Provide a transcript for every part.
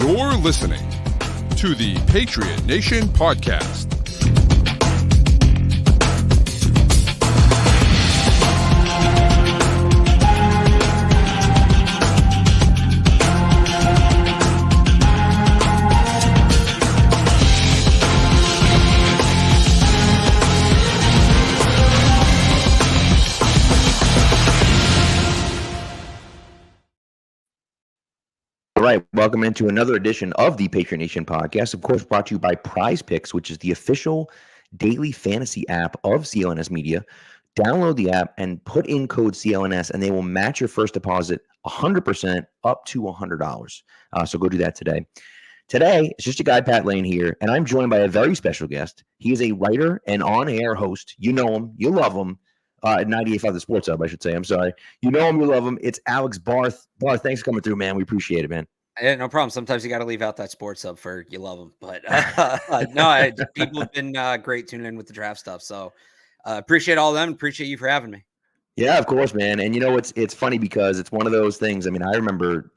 You're listening to the Patriot Nation podcast. All right, welcome into another edition of the Patriot Nation podcast, of course, brought to you by Prize Picks, which is the official daily fantasy app of CLNS Media. Download the app and put in code CLNS, and they will match your first deposit 100% up to $100. So go do that today. Today, it's just a guy, Pat Lane, here, and I'm joined by a very special guest. He is a writer and on-air host. You know him. You love him. At 98.5 The Sports Hub, I should say. I'm sorry. You know him. You love him. It's Alex Barth. Barth, thanks for coming through, man. We appreciate it, man. Yeah, no problem. Sometimes you got to leave out that sports hub for you love them, but people have been great tuning in with the draft stuff. So appreciate all of them. Appreciate you for having me. Yeah, of course, man. And you know, it's funny because it's one of those things. I mean, I remember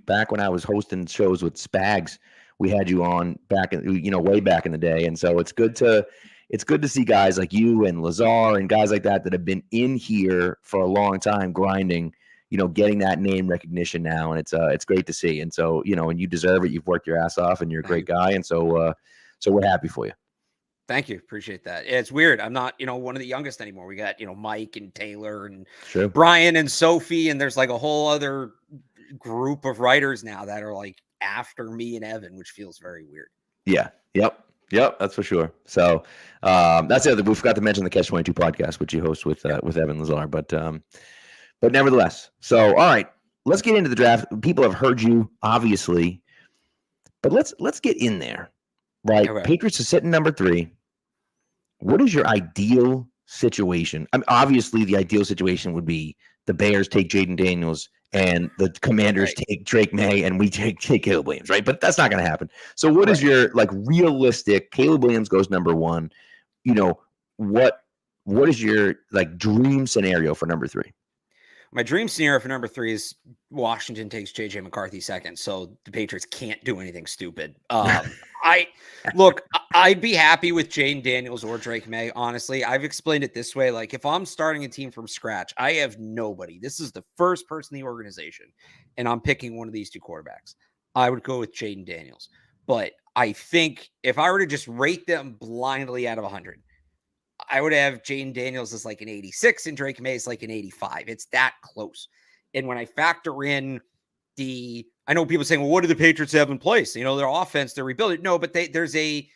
back when I was hosting shows with Spags, we had you on back in, way back in the day. And so it's good to see guys like you and Lazar and guys like that have been in here for a long time grinding, getting that name recognition now. And it's great to see. And so, and you deserve it. You've worked your ass off and you're a great guy. And so we're happy for you. Thank you. Appreciate that. It's weird. I'm not, one of the youngest anymore. We got, Mike and Taylor and Brian and Sophie. And there's like a whole other group of writers now that are like after me and Evan, which feels very weird. Yeah. Yep, that's for sure. So that's the other. We forgot to mention the Catch 22 podcast, which you host with Evan Lazar. But nevertheless, so all right, let's get into the draft. People have heard you, obviously, but let's get in there, right? Right. Patriots are sitting number 3. What is your ideal situation? I mean, obviously, the ideal situation would be the Bears take Jaden Daniels and the Commanders take Drake May and we take Caleb Williams, right? But that's not going to happen. So what is your realistic? Caleb Williams goes number 1. What is your dream scenario for number 3? My dream scenario for number 3 is Washington takes JJ McCarthy second, so the Patriots can't do anything stupid. I'd be happy with Jaden Daniels or Drake May. Honestly, I've explained it this way: if I'm starting a team from scratch, I have nobody. This is the first person in the organization, and I'm picking one of these 2 quarterbacks. I would go with Jaden Daniels, but I think if I were to just rate them blindly out of 100. I would have Jaden Daniels as an 86 and Drake May is an 85. It's that close. And when I factor in I know people saying, well, what do the Patriots have in place? Their offense, they're rebuilding. No, but there's a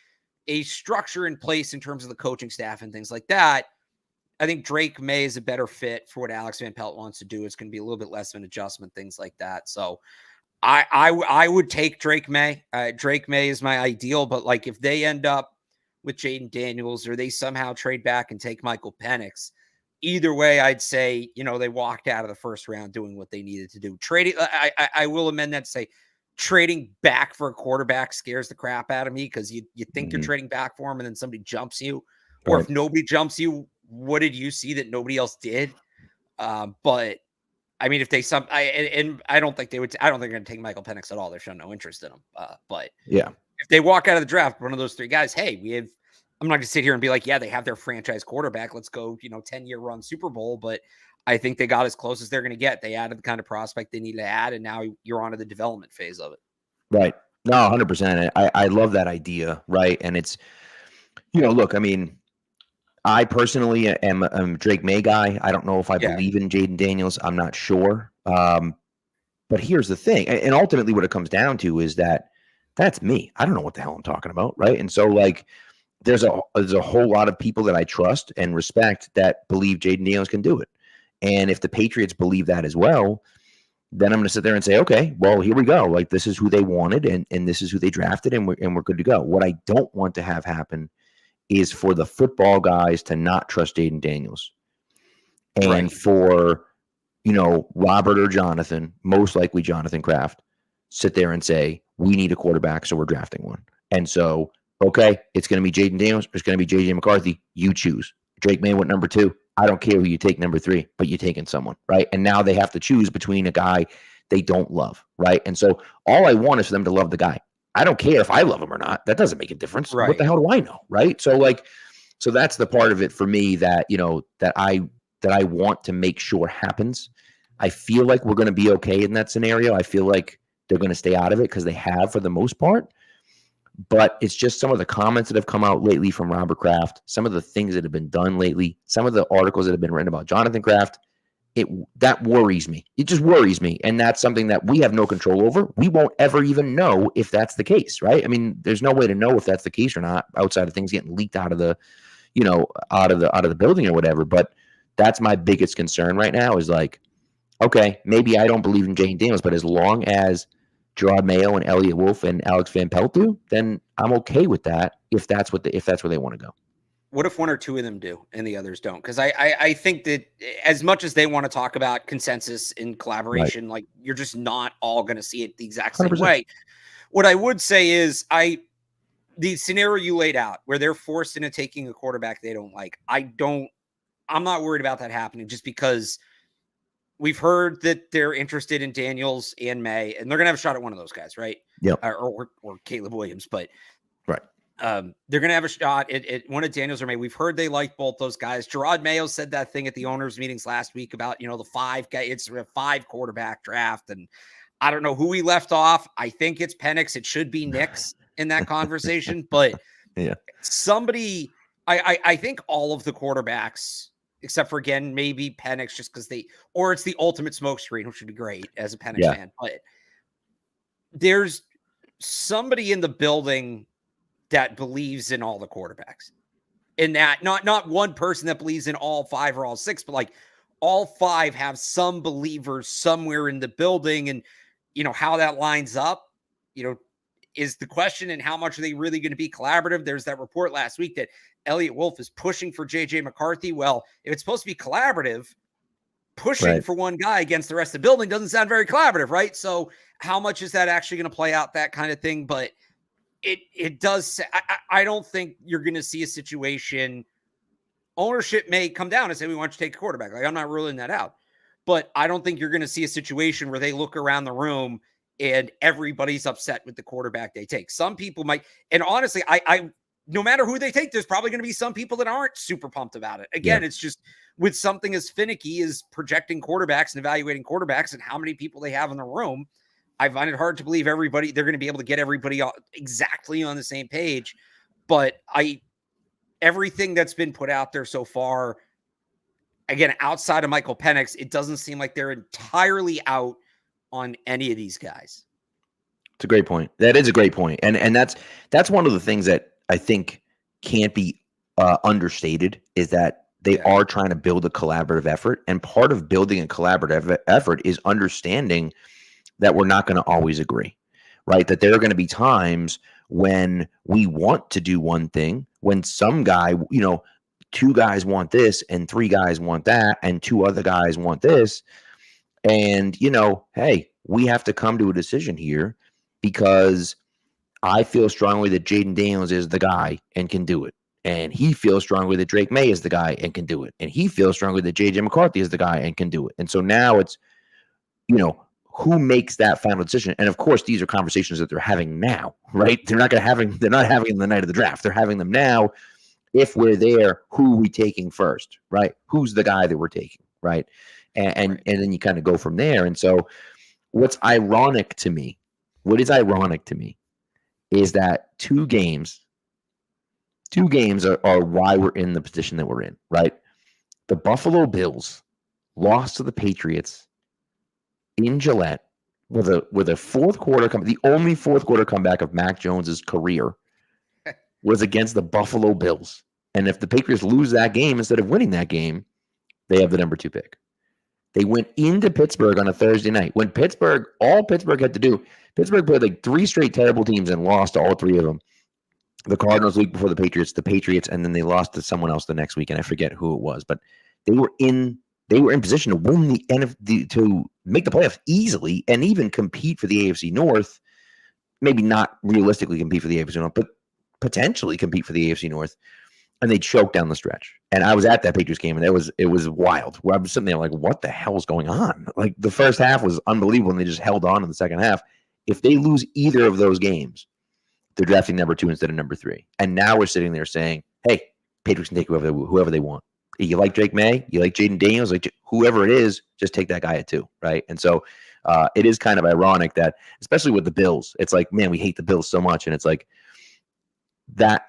structure in place in terms of the coaching staff and things like that. I think Drake May is a better fit for what Alex Van Pelt wants to do. It's going to be a little bit less of an adjustment, things like that. So I would take Drake May. Drake May is my ideal, but if they end up with Jaden Daniels or they somehow trade back and take Michael Penix, either way, I'd say, they walked out of the first round doing what they needed to do. Trading, I will amend that to say trading back for a quarterback scares the crap out of me because you think you're trading back for him and then somebody jumps you. Or if nobody jumps you, what did you see that nobody else did? But I mean, if they I don't think they would. I don't think they're going to take Michael Penix at all. They're showing no interest in him. But yeah, if they walk out of the draft, one of those 3 guys, hey, I'm not going to sit here and be like, yeah, they have their franchise quarterback. Let's go, 10-year run Super Bowl. But I think they got as close as they're going to get. They added the kind of prospect they need to add, and now you're on to the development phase of it. Right. No, 100%. I love that idea. Right. And it's, look, I mean, I personally am a Drake May guy. I don't know if I believe in Jaden Daniels. I'm not sure. But here's the thing. And ultimately what it comes down to is that's me. I don't know what the hell I'm talking about. Right. And so there's a whole lot of people that I trust and respect that believe Jaden Daniels can do it. And if the Patriots believe that as well, then I'm going to sit there and say, okay, well, here we go. This is who they wanted and this is who they drafted and we're good to go. What I don't want to have happen is for the football guys to not trust Jaden Daniels. And for, Robert or Jonathan, most likely Jonathan Kraft, sit there and say, we need a quarterback, so we're drafting one. And so, okay, it's going to be Jaden Daniels, it's going to be JJ McCarthy. You choose. Drake May went number 2. I don't care who you take number 3, but you're taking someone, right? And now they have to choose between a guy they don't love, right? And so all I want is for them to love the guy. I don't care if I love him or not. That doesn't make a difference. Right. What the hell do I know, right? So that's the part of it for me that, that I want to make sure happens. I feel like we're going to be okay in that scenario. I feel like they're going to stay out of it because they have for the most part. But it's just some of the comments that have come out lately from Robert Kraft, some of the things that have been done lately, some of the articles that have been written about Jonathan Kraft. That worries me. It just worries me. And that's something that we have no control over. We won't ever even know if that's the case, right? I mean, there's no way to know if that's the case or not outside of things getting leaked out of the, out of the building or whatever. But that's my biggest concern right now is like, okay, maybe I don't believe in Jane Daniels, but as long as Gerard Mayo and Elliot Wolf and Alex Van Pelt do, then I'm okay with that if that's where they want to go. What if one or two of them do and the others don't? Because I think that as much as they want to talk about consensus and collaboration, like you're just not all going to see it the exact same 100%. way. What I would say is the scenario you laid out where they're forced into taking a quarterback they don't like, I'm not worried about that happening just because we've heard that they're interested in Daniels and May, and they're going to have a shot at one of those guys, right? Yeah. Or Caleb Williams, but right. They're going to have a shot at one of Daniels or May. We've heard they like both those guys. Gerard Mayo said that thing at the owners' meetings last week about, the 5 guy. It's a 5 quarterback draft. And I don't know who he left off. I think it's Penix. It should be Nix in that conversation. But yeah, somebody, I think all of the quarterbacks, except for, again, maybe Penix just because or it's the ultimate smokescreen, which would be great as a Penix fan. But there's somebody in the building that believes in all the quarterbacks, and that not one person that believes in all 5 or all 6, but like all 5 have some believers somewhere in the building. And how that lines up, is the question, and how much are they really going to be collaborative? There's that report last week that Elliot Wolf is pushing for JJ McCarthy. Well, if it's supposed to be collaborative, pushing for one guy against the rest of the building doesn't sound very collaborative, right? So how much is that actually going to play out, that kind of thing? But it does. I don't think you're going to see a situation. Ownership may come down and say, we want you to take a quarterback. Like, I'm not ruling that out, but I don't think you're going to see a situation where they look around the room and everybody's upset with the quarterback they take. Some people might, and honestly, I no matter who they take, there's probably going to be some people that aren't super pumped about it. Again, It's just with something as finicky as projecting quarterbacks and evaluating quarterbacks and how many people they have in the room. I find it hard to believe they're going to be able to get everybody exactly on the same page. But everything that's been put out there so far, again, outside of Michael Penix, it doesn't seem like they're entirely out on any of these guys. It's a great point. That is a great point. And that's one of the things that I think can't be understated is that they are trying to build a collaborative effort. And part of building a collaborative effort is understanding that we're not going to always agree, right? That there are going to be times when we want to do one thing, when some guy, 2 guys want this and 3 guys want that and 2 other guys want this. And, hey, we have to come to a decision here because I feel strongly that Jaden Daniels is the guy and can do it. And he feels strongly that Drake May is the guy and can do it. And he feels strongly that JJ McCarthy is the guy and can do it. And so now it's, who makes that final decision? And of course, these are conversations that they're having now, right? They're not having them the night of the draft. They're having them now. If we're there, who are we taking first, right? Who's the guy that we're taking, right? And then you kind of go from there. And so what is ironic to me is that 2 games are why we're in the position that we're in, right? The Buffalo Bills lost to the Patriots in Gillette with a fourth quarter the only fourth quarter comeback of Mac Jones's career was against the Buffalo Bills. And if the Patriots lose that game instead of winning that game, they have the number 2 pick. They went into Pittsburgh on a Thursday night. When all Pittsburgh had to do, Pittsburgh played like 3 straight terrible teams and lost to all 3 of them. The Cardinals week before the Patriots, and then they lost to someone else the next week, and I forget who it was. But they were in position to win the NFC, to make the playoffs easily and even compete for the AFC North. Maybe not realistically compete for the AFC North, but potentially compete for the AFC North. and they choked down the stretch. And I was at that Patriots game, and it was wild. Where I was sitting there like, what the hell is going on? Like the first half was unbelievable, and they just held on in the second half. If they lose either of those games, they're drafting number 2 instead of number 3. And now we're sitting there saying, hey, Patriots can take whoever they want. You like Drake May, you like Jaden Daniels, like whoever it is, just take that guy at 2, right? And so it is kind of ironic that, especially with the Bills, it's like, man, we hate the Bills so much, and it's like that.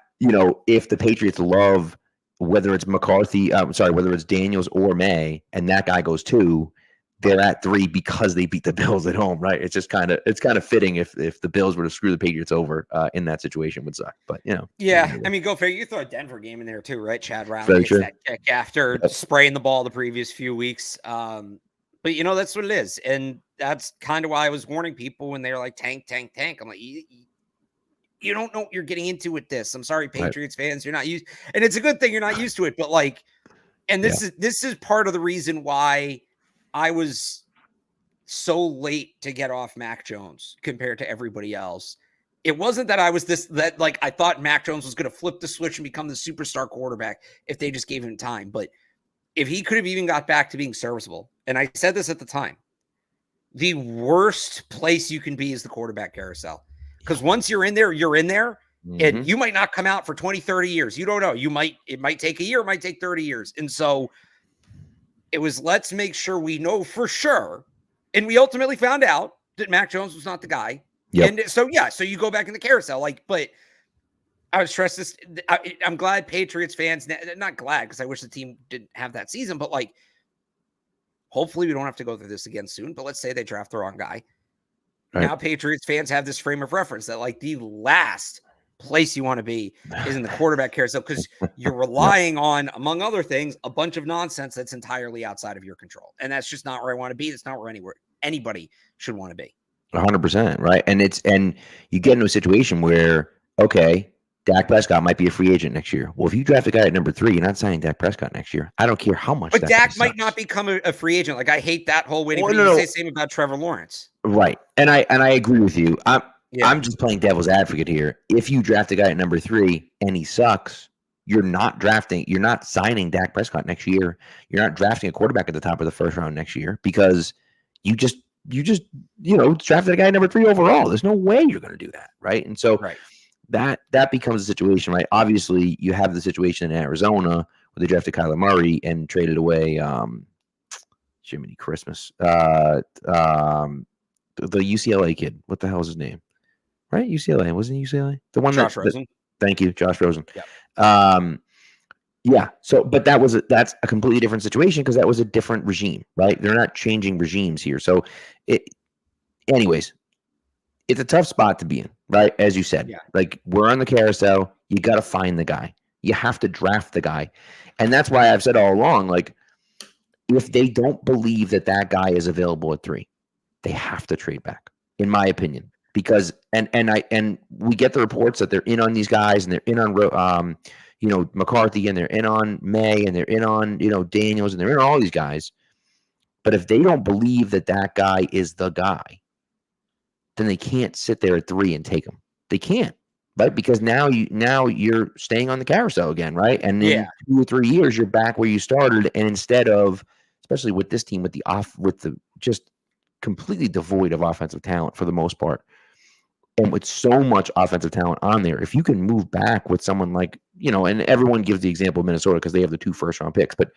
If the Patriots love whether it's whether it's Daniels or May, and that guy goes 2, they're at 3 because they beat the Bills at home, right? It's kind of fitting if the Bills were to screw the Patriots over in that situation would suck. But yeah, I mean, go figure. You throw a Denver game in there too, right? Chad Brown gets that kick after spraying the ball the previous few weeks. But that's what it is, and that's kind of why I was warning people when they're like tank. I'm like, you don't know what you're getting into with this. I'm sorry, Patriots fans, you're not used, and it's a good thing you're not used to it. But this is part of the reason why I was so late to get off Mac Jones compared to everybody else. It wasn't that I was I thought Mac Jones was going to flip the switch and become the superstar quarterback if they just gave him time. But if he could have even got back to being serviceable, and I said this at the time, the worst place you can be is the quarterback carousel. Because once you're in there, and you might not come out for 20, 30 years. You don't know. It might take a year, it might take 30 years. And so it was, let's make sure we know for sure. And we ultimately found out that Mac Jones was not the guy. Yep. And so you go back in the carousel. But I was stressed this. I'm glad Patriots fans, not glad because I wish the team didn't have that season, but hopefully we don't have to go through this again soon. But let's say they draft the wrong guy. Right. Now Patriots fans have this frame of reference that the last place you want to be is in the quarterback carousel because you're relying on, among other things, a bunch of nonsense that's entirely outside of your control. And that's just not where I want to be. It's not where anybody should want to be. 100%, right? And you get into a situation where, okay, Dak Prescott might be a free agent next year. Well, if you draft a guy at number 3, you're not signing Dak Prescott next year. I don't care how much. But Dak might not become a free agent. I hate that whole waiting. You say the same about Trevor Lawrence. Right. And I agree with you. I'm just playing devil's advocate here. If you draft a guy at number 3 and he sucks, you're not signing Dak Prescott next year. You're not drafting a quarterback at the top of the first round next year because you just drafted a guy at number 3 overall. There's no way you're going to do that, right? And so that becomes a situation, right? Obviously, you have the situation in Arizona where they drafted Kyler Murray and traded away Jiminy Christmas. The UCLA kid. What the hell is his name? Right? UCLA. Wasn't he UCLA? The one Josh Rosen. Thank you, Josh Rosen. Yeah. So, but that's a completely different situation because that was a different regime, right? They're not changing regimes here. So, anyways, it's a tough spot to be in, right? As you said, we're on the carousel. You got to find the guy. You have to draft the guy, and that's why I've said all along, if they don't believe that guy is available at 3. They have to trade back, in my opinion, because and we get the reports that they're in on these guys and they're in on McCarthy and they're in on May and they're in on Daniels and they're in on all these guys. But if they don't believe that guy is the guy, then they can't sit there at 3 and take him. They can't, right? Because now you're staying on the carousel again, right? And in 2 or 3 years you're back where you started, and instead of, especially with this team with the just completely devoid of offensive talent for the most part, and with so much offensive talent on there, if you can move back with someone like, and everyone gives the example of Minnesota because they have the 2 first-round picks, but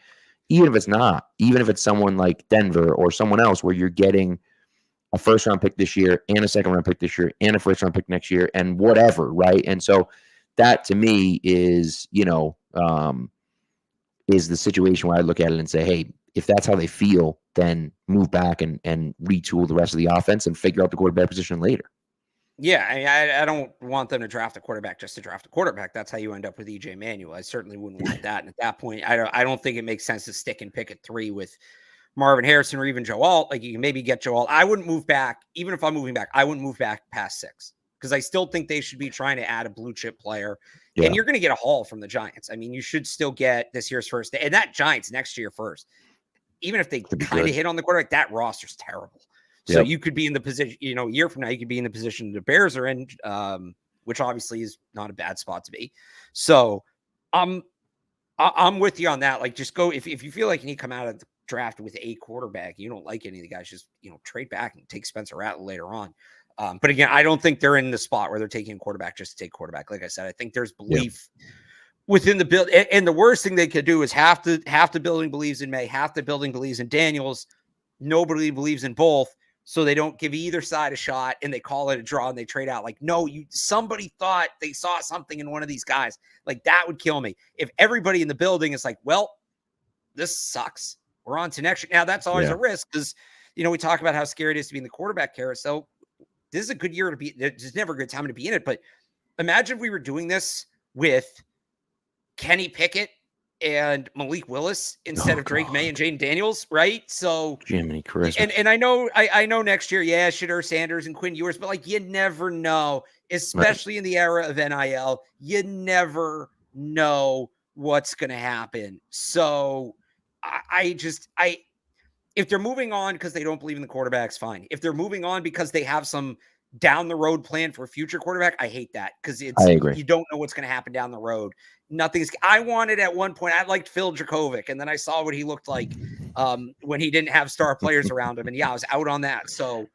even if it's someone like Denver or someone else where you're getting a first-round pick this year and a second-round pick this year and a first-round pick next year and whatever, right? And so that to me is, is the situation where I look at it and say, hey, if that's how they feel, then move back and retool the rest of the offense and figure out the quarterback position later. Yeah, I mean, I don't want them to draft a quarterback just to draft a quarterback. That's how you end up with EJ Manuel. I certainly wouldn't want that. And at that point, I don't think it makes sense to stick and pick at 3 with Marvin Harrison or even Joe Alt. You can maybe get Joe Alt. I wouldn't move back. Even if I'm moving back, I wouldn't move back past 6 because I still think they should be trying to add a blue chip player. Yeah. And you're going to get a haul from the Giants. I mean, you should still get this year's first, and that Giants next year first. Even if they kind of hit on the quarterback, that roster's terrible. So you could be in the position, a year from now, you could be in the position the Bears are in, which obviously is not a bad spot to be. So I'm I'm with you on that. Like, just go if you feel like you need to come out of the draft with a quarterback, you don't like any of the guys, just trade back and take Spencer Rattler later on. But again, I don't think they're in the spot where they're taking a quarterback just to take quarterback. Like I said, I think there's belief within the build. And the worst thing they could do is half the building believes in May, half the building believes in Daniels. Nobody believes in both. So they don't give either side a shot and they call it a draw and they trade out. Like, no, somebody thought they saw something in one of these guys. Like, that would kill me. If everybody in the building is like, well, this sucks, we're on to next year. Now, that's always a risk because, we talk about how scary it is to be in the quarterback carousel. This is a good year to be. There's never a good time to be in it. But imagine if we were doing this with Kenny Pickett and Malik Willis instead of Drake May and Jaden Daniels, right? So Jiminy Christmas. And I know next year, Shedeur Sanders and Quinn Ewers, but like you never know, especially in the era of NIL, you never know what's going to happen. So if they're moving on because they don't believe in the quarterbacks, fine. If they're moving on because they have some down the road plan for a future quarterback, I hate that because I agree. You don't know what's going to happen down the road. I wanted at one point, I liked Phil Dracovic, and then I saw what he looked like when he didn't have star players around him. And I was out on that. So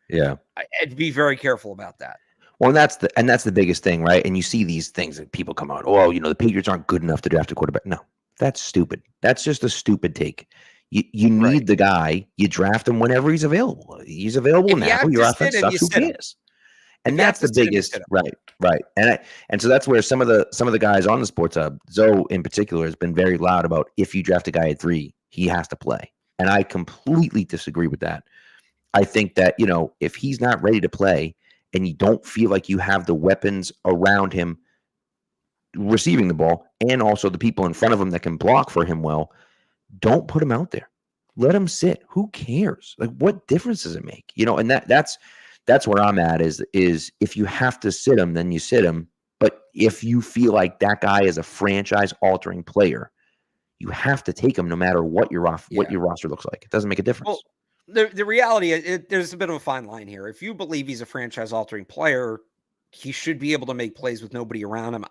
I'd be very careful about that. Well, that's the biggest thing, right? And you see these things that people come out, the Patriots aren't good enough to draft a quarterback. No, that's stupid. That's just a stupid take. You need the guy, you draft him whenever he's available. He's available now. Your offense sucks. Who cares? And that's the biggest, right. And so that's where some of the guys on the Sports Hub, Zoe in particular, has been very loud about if you draft a guy at 3, he has to play. And I completely disagree with that. I think that, if he's not ready to play and you don't feel like you have the weapons around him receiving the ball and also the people in front of him that can block for him well, don't put him out there. Let him sit. Who cares? Like, what difference does it make? And that's where I'm at is if you have to sit him, then you sit him. But if you feel like that guy is a franchise altering player, you have to take him no matter what your roster looks like. It doesn't make a difference. Well, the reality is there's a bit of a fine line here. If you believe he's a franchise altering player, he should be able to make plays with nobody around him.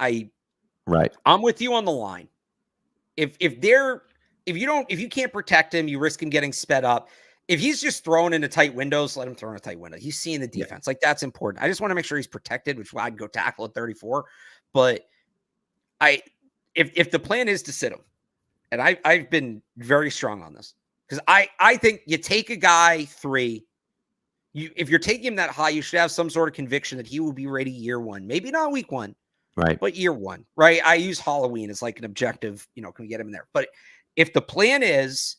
I'm with you on the line. If you can't protect him, you risk him getting sped up. If he's just throwing into tight windows, let him throw in a tight window. He's seeing the defense. Like, that's important. I just want to make sure he's protected, which I'd go tackle at 34. But if the plan is to sit him, and I've been very strong on this, because I think you take a guy 3, if you're taking him that high, you should have some sort of conviction that he will be ready year 1. Maybe not week 1, right? But year 1, right? I use Halloween as like an objective, can we get him in there? But if the plan is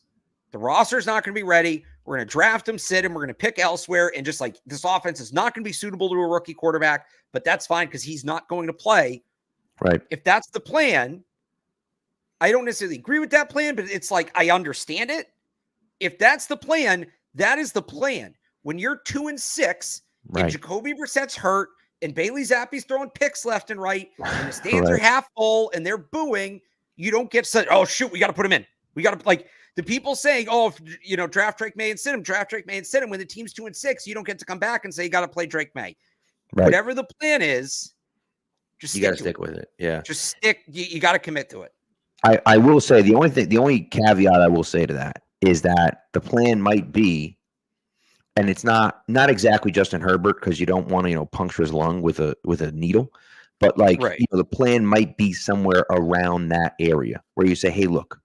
the roster's not going to be ready, we're going to draft him, sit him, we're going to pick elsewhere, and just like this offense is not going to be suitable to a rookie quarterback, but that's fine because he's not going to play. Right. If that's the plan, I don't necessarily agree with that plan, but it's like I understand it. If that's the plan, that is the plan. When you're 2-6 and Jacoby Brissett's hurt and Bailey Zappi's throwing picks left and right, and the stands are half full and they're booing, you don't get said, oh shoot, we got to put him in. We got to like the people saying, oh, draft Drake May and sit him, draft Drake May and sit him. When the team's 2-6, you don't get to come back and say you got to play Drake May. Right. Whatever the plan is, you got to stick with it. Yeah, just stick. You got to commit to it. I will say the only caveat I will say to that is that the plan might be, and it's not exactly Justin Herbert because you don't want to puncture his lung with a needle, but like the plan might be somewhere around that area where you say, hey, look,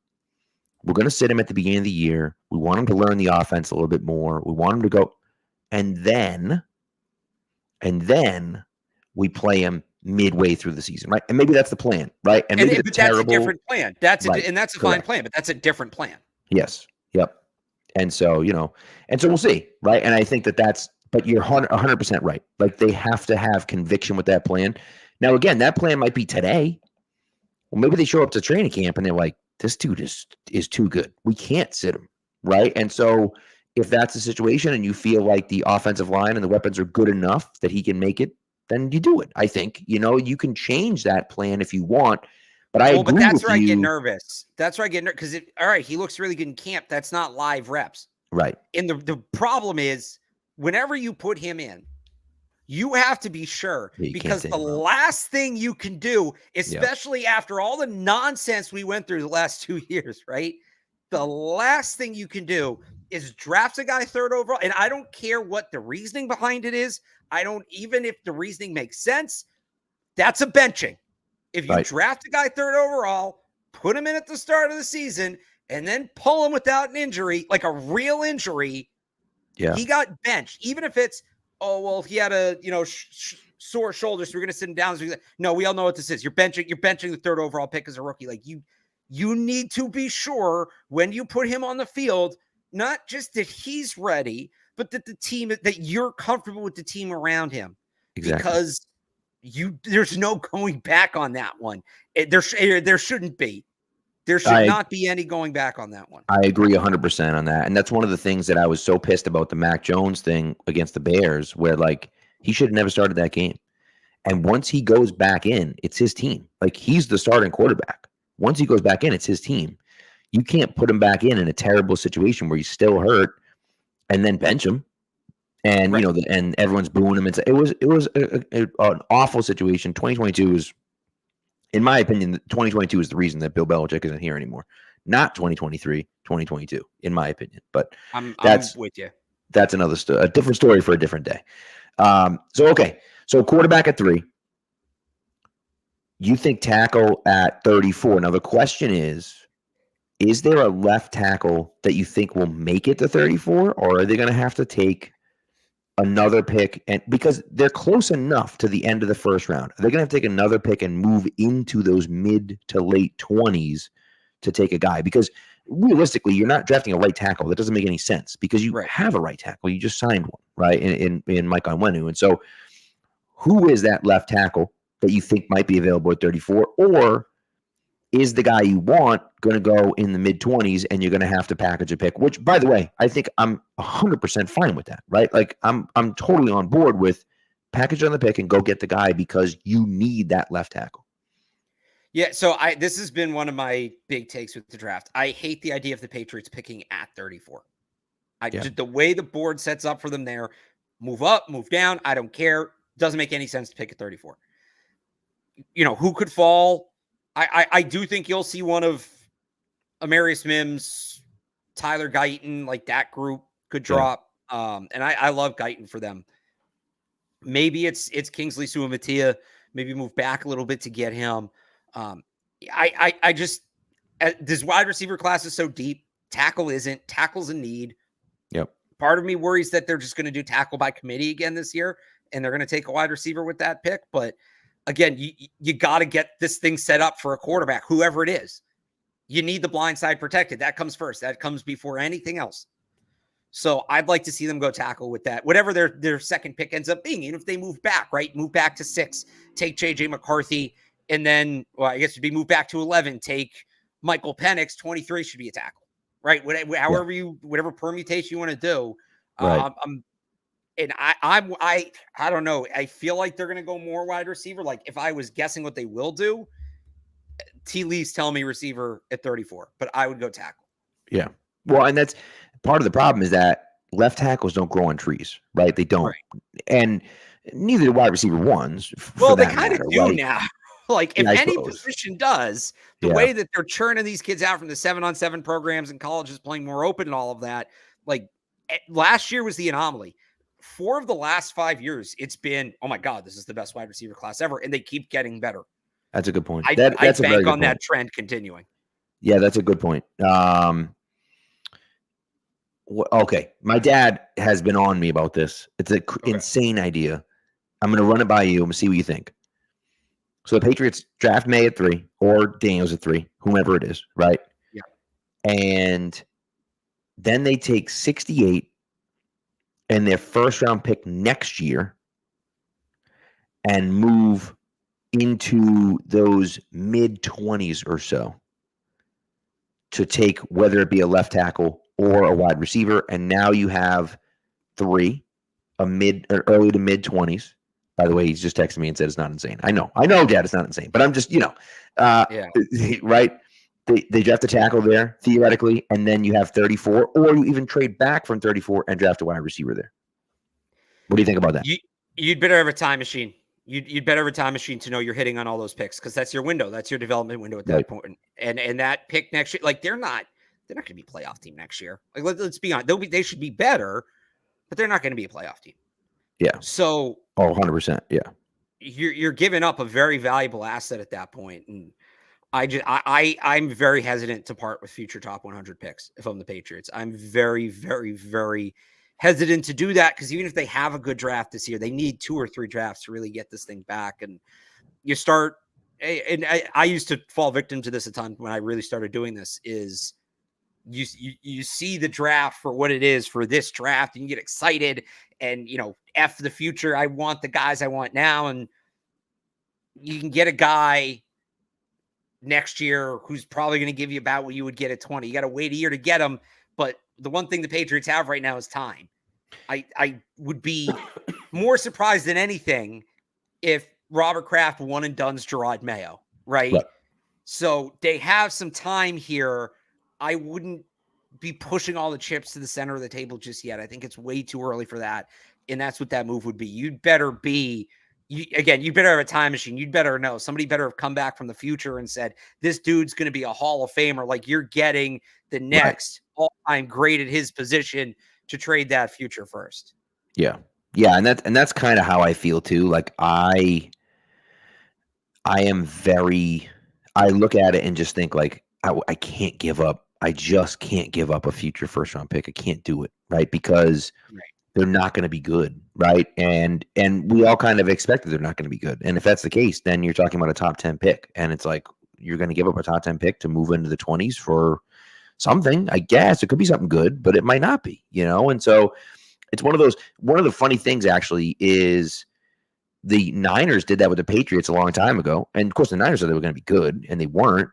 we're going to sit him at the beginning of the year. We want him to learn the offense a little bit more. We want him to go, and then we play him midway through the season, right? And maybe that's the plan, right? And maybe that's a different plan. That's a fine plan, but that's a different plan. Yes. Yep. And so, we'll see, right? And I think but you're 100% right. Like, they have to have conviction with that plan. Now, again, that plan might be today. Well, maybe they show up to training camp and they're like, this dude is too good. We can't sit him, right? And so if that's the situation and you feel like the offensive line and the weapons are good enough that he can make it, then you do it. I think, you can change that plan if you want. But I agree but that's where I get nervous. That's where I get nervous because all right, he looks really good in camp. That's not live reps. Right. And the problem is whenever you put him in, You have to be sure, because the him out. last thing you can do, especially after all the nonsense we went through the last 2 years, right? The last thing you can do is draft a guy 3rd overall. And I don't care what the reasoning behind it is. Even if the reasoning makes sense, that's a benching. If you draft a guy 3rd overall, put him in at the start of the season, and then pull him without an injury, like a real injury, he got benched. Even if it's, he had a sore shoulder, so we're going to sit him down. No, we all know what this is. You're benching the 3rd overall pick as a rookie. Like you need to be sure when you put him on the field, not just that he's ready, but that that you're comfortable with the team around him. Exactly. Because there's no going back on that one. There shouldn't be. There should not be any going back on that one. I agree 100% on that. And that's one of the things that I was so pissed about the Mac Jones thing against the Bears, where like he should have never started that game. And once he goes back in, it's his team. Like he's the starting quarterback. Once he goes back in, it's his team. You can't put him back in a terrible situation where he's still hurt and then bench him. And and everyone's booing him. It was an awful situation. 2022 is, in my opinion, 2022 is the reason that Bill Belichick isn't here anymore. Not 2023, 2022, in my opinion. But I'm with you. That's a different story for a different day. So quarterback at 3. You think tackle at 34. Now the question is there a left tackle that you think will make it to 34, or are they going to have to take another pick? And because they're close enough to the end of the first round, they're going to have to take another pick and move into those mid to late 20s to take a guy. Because realistically, you're not drafting a right tackle. That doesn't make any sense because you have a right tackle. You just signed one, right? In Mike Onwenu. And so who is that left tackle that you think might be available at 34? Or is the guy you want going to go in the mid-20s and you're going to have to package a pick? Which, by the way, I think I'm 100% fine with that, right? Like I'm totally on board with package on the pick and go get the guy because you need that left tackle. Yeah, so this has been one of my big takes with the draft. I hate the idea of the Patriots picking at 34. The way the board sets up for them there, move up, move down, I don't care. Doesn't make any sense to pick at 34. Who could fall? I do think you'll see one of Amarius Mims, Tyler Guyton, like that group could drop. And I love Guyton for them. Maybe it's Kingsley Suamataia. Maybe move back a little bit to get him. I just this wide receiver class is so deep. Tackle isn't. Tackle's a need. Yep. Part of me worries that they're just going to do tackle by committee again this year, and they're going to take a wide receiver with that pick. But again, you got to get this thing set up for a quarterback, whoever it is. You need the blind side protected. That comes first. That comes before anything else. So I'd like to see them go tackle with that, whatever their second pick ends up being. Even if they move back, right? Move back to 6, take JJ McCarthy, and then, well, I guess it'd be move back to 11, take Michael Penix. 23 should be a tackle, right? Whatever permutation you want to do. Right. I don't know. I feel like they're going to go more wide receiver. Like if I was guessing what they will do, T. Lee's telling me receiver at 34, but I would go tackle. Yeah. Well, and that's part of the problem is that left tackles don't grow on trees, right? They don't. Right. And neither do wide receiver ones. Well, they kind of do right? now. Like if any position does, the way that they're churning these kids out from the 7-on-7 programs and colleges playing more open and all of that, like last year was the anomaly. 4 of the last 5 years, it's been, oh my God, this is the best wide receiver class ever. And they keep getting better. That's a good point. That's bank on that trend continuing. Yeah, that's a good point. Okay. My dad has been on me about this. It's an insane idea. I'm going to run it by you and see what you think. So the Patriots draft May at 3 or Daniels at 3, whomever it is, right? Yeah. And then they take 68 and their first round pick next year and move into those mid-20s or so to take whether it be a left tackle or a wide receiver. And now you have 3, early to mid-20s. By the way, he's just texted me and said it's not insane. I know, Dad, it's not insane. But I'm just, right? They draft a tackle there, theoretically, and then you have 34, or you even trade back from 34 and draft a wide receiver there. What do you think about that? You'd better have a time machine. You'd better have a time machine to know you're hitting on all those picks because that's your window. That's your development window at that point. And that pick next year, like they're not going to be a playoff team next year. Like let's be honest, they should be better, but they're not going to be a playoff team. Yeah. So 100%. Yeah. You're giving up a very valuable asset at that point, and I'm very hesitant to part with future top 100 picks if I'm the Patriots. I'm very, very, very hesitant to do that because even if they have a good draft this year, they need 2 or 3 drafts to really get this thing back. And you start, and I used to fall victim to this a ton when I really started doing this. Is you see the draft for what it is for this draft, and you get excited, and F the future. I want the guys I want now, and you can get a guy next year who's probably going to give you about what you would get at 20. You got to wait a year to get him. But the one thing the Patriots have right now is time. I would be more surprised than anything if Robert Kraft one and done's Gerard Mayo, right? So they have some time here. I wouldn't be pushing all the chips to the center of the table just yet. I think it's way too early for that. And that's what that move would be. You'd better be you better have a time machine. You'd better know. Somebody better have come back from the future and said, this dude's going to be a Hall of Famer. Like you're getting the next all-time great at his position to trade that future first. Yeah. Yeah. And that's kind of how I feel too. Like I look at it and just think like, I can't give up. I just can't give up a future first round pick. I can't do it. Right. Because they're not going to be good, right? And we all kind of expected they're not going to be good. And if that's the case, then you're talking about a top 10 pick. And it's like, you're going to give up a top 10 pick to move into the 20s for something, I guess. It could be something good, but it might not be, And so it's one of the funny things actually is the Niners did that with the Patriots a long time ago. And of course the Niners said they were going to be good and they weren't.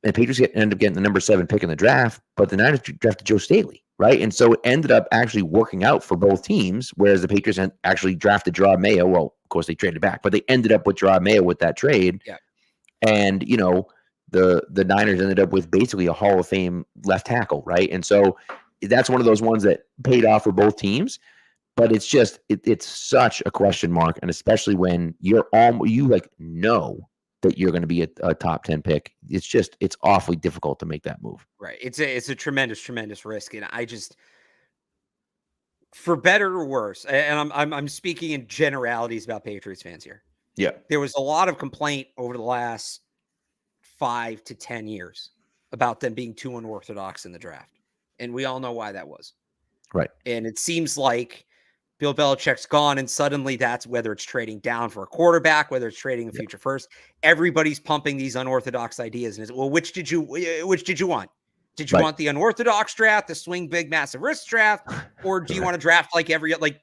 And the Patriots ended up getting the number 7 pick in the draft, but the Niners drafted Joe Staley. Right. And so it ended up actually working out for both teams, whereas the Patriots actually drafted Gerard Mayo. Well, of course, they traded back, but they ended up with Gerard Mayo with that trade. Yeah. And, the Niners ended up with basically a Hall of Fame left tackle. Right. And so that's one of those ones that paid off for both teams. But it's just it's such a question mark. And especially when you that you're going to be a top 10 pick. It's awfully difficult to make that move. Right. It's a tremendous, tremendous risk. And I just, for better or worse, and I'm speaking in generalities about Patriots fans here. Yeah. There was a lot of complaint over the last 5 to 10 years about them being too unorthodox in the draft. And we all know why that was. Right. And it seems like Bill Belichick's gone, and suddenly that's whether it's trading down for a quarterback, whether it's trading a future first. Everybody's pumping these unorthodox ideas, and it's, well, which did you want? Did you want the unorthodox draft, the swing big massive risk draft, or do you want to draft like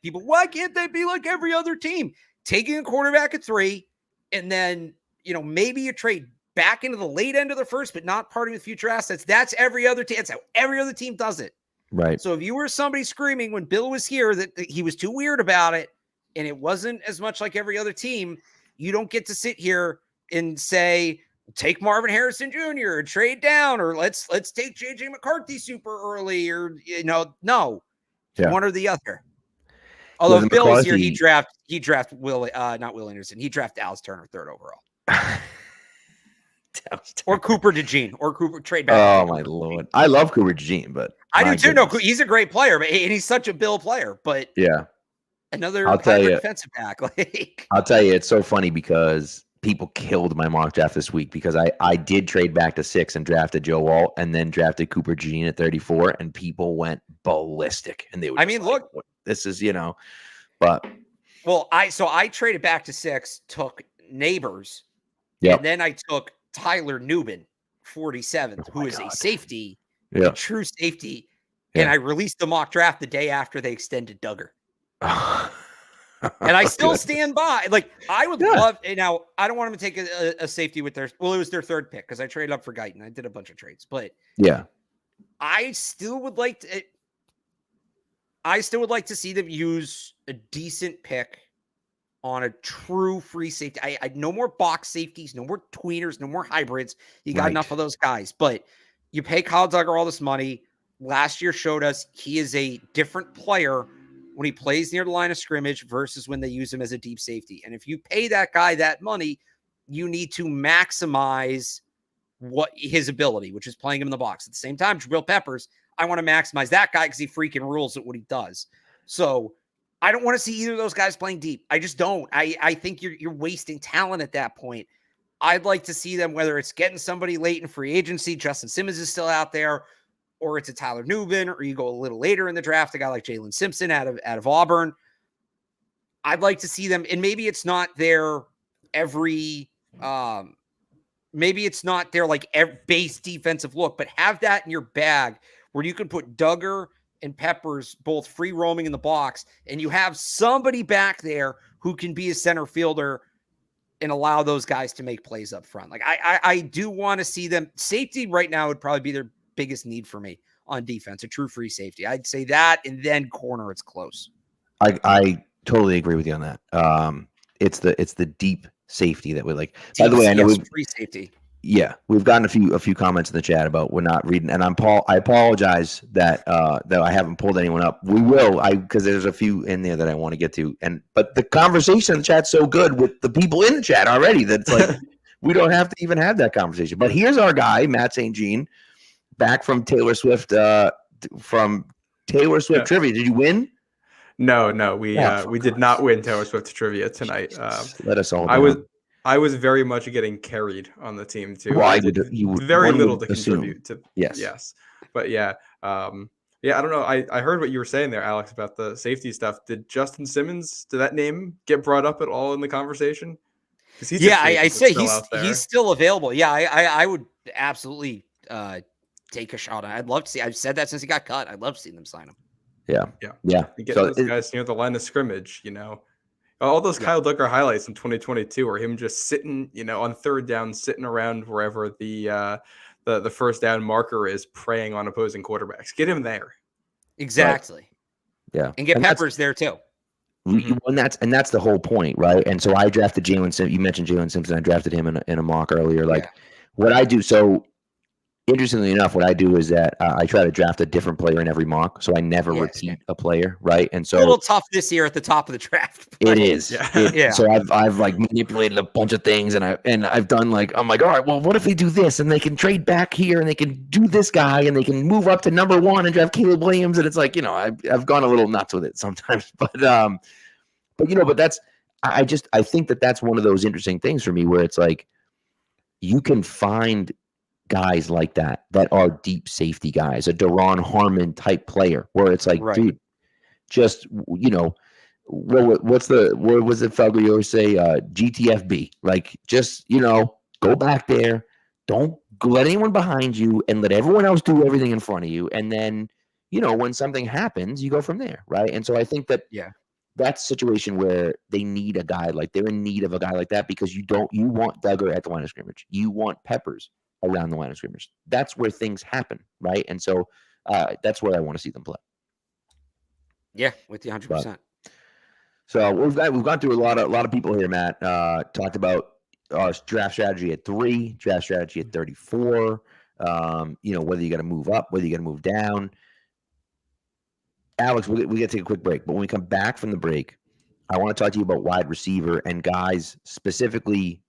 people? Why can't they be like every other team, taking a quarterback at 3, and then maybe you trade back into the late end of the first, but not parting with future assets? That's every other team. That's how every other team does it. Right. So if you were somebody screaming when Bill was here that he was too weird about it and it wasn't as much like every other team, you don't get to sit here and say, take Marvin Harrison Jr. and trade down, or let's take JJ McCarthy super early, or no. One or the other. Although if Bill was here, he draft not Will Anderson. He draft Dallas Turner 3rd overall. Or Cooper DeJean, or Cooper trade back. Oh my Lord. I love Cooper DeJean, but I do too. Goodness. No, he's a great player, but and he's such a Bill player, but yeah, another defensive back. I'll tell you, it's so funny because people killed my mock draft this week because I did trade back to 6 and drafted Joe Walt and then drafted Cooper DeJean at 34, and people went ballistic. And they were look, this is, but I traded back to 6, took Neighbors, and then I took Tyler Nubin, 47th, who is a safety, a true safety. And I released the mock draft the day after they extended Duggar. And I still stand by. Like, I would love, now, I don't want them to take a safety with it was their 3rd pick because I traded up for Guyton. I did a bunch of trades, but I still would like to see them use a decent pick on a true free safety. I no more box safeties, no more tweeners, no more hybrids. You got enough of those guys, but you pay Kyle Duggar all this money. Last year showed us he is a different player when he plays near the line of scrimmage versus when they use him as a deep safety. And if you pay that guy that money, you need to maximize what his ability, which is playing him in the box. At the same time, Jabril Peppers, I want to maximize that guy because he freaking rules at what he does. So I don't want to see either of those guys playing deep. I just don't. I think you're wasting talent at that point. I'd like to see them, whether it's getting somebody late in free agency, Justin Simmons is still out there, or it's a Tyler Nubin, or you go a little later in the draft, a guy like Jalen Simpson out of Auburn. I'd like to see them, and maybe it's not their every maybe it's not their like base defensive look, but have that in your bag where you can put Duggar and Peppers both free roaming in the box, and you have somebody back there who can be a center fielder and allow those guys to make plays up front. Like I do want to see them. Safety right now would probably be their biggest need for me on defense, a true free safety. I'd say that, and then corner, it's close. I totally agree with you on that. It's the deep safety that we like. By the way, I know we've free safety. Yeah, we've gotten a few comments in the chat about we're not reading, and I apologize that I haven't pulled anyone up. We will, because there's a few in there that I want to get to, but the conversation in the chat's so good with the people in the chat already that it's like we don't have to even have that conversation. But here's our guy, Matt St. Jean, back from Taylor Swift trivia. Did you win? No, we did not win Taylor Swift trivia tonight. Let us all know. I was very much getting carried on the team too. Well, I did very little to contribute to. Yes. But yeah, I don't know. I heard what you were saying there, Alex, about the safety stuff. Did Justin Simmons, did that name get brought up at all in the conversation? I say he's still available. Yeah, I would absolutely take a shot. I'd love to see. I've said that since he got cut. I'd love to see them sign him. Yeah. You get those guys near the line of scrimmage, All those Kyle Duggar highlights in 2022 are him just sitting, on third down, sitting around wherever the first down marker is, preying on opposing quarterbacks. Get him there. Exactly. Right. Yeah. And get Peppers there too. And that's the whole point, right? And so I drafted Jalen Simpson. You mentioned Jalen Simpson. I drafted him in a mock earlier. What I do, so interestingly enough, what I do is that I try to draft a different player in every mock, so I never repeat a player, right? And so a little tough this year at the top of the draft. It is. Yeah. So I've like manipulated a bunch of things, and I've done I'm like, all right, well, what if they do this, and they can trade back here, and they can do this guy, and they can move up to number 1 and draft Caleb Williams, and it's like, I've gone a little nuts with it sometimes, but that's I think that's one of those interesting things for me where it's like you can find guys like that are deep safety guys, a Daron Harmon type player, where it's like, dude, just what was it Felger always say, GTFB, like just go back there, don't let anyone behind you, and let everyone else do everything in front of you, and then when something happens, you go from there, right? And so I think that that's a situation where they need a guy, like they're in need of a guy like that, because you want Duggar at the line of scrimmage, you want Peppers around the line of scrimmage. That's where things happen, right? And so that's where I want to see them play. Yeah, with you 100%. So we've gone through a lot of people here, Matt. Talked about draft strategy at 3, draft strategy at 34. Whether you got to move up, whether you got to move down. Alex, we got to take a quick break, but when we come back from the break, I want to talk to you about wide receiver and guys specifically.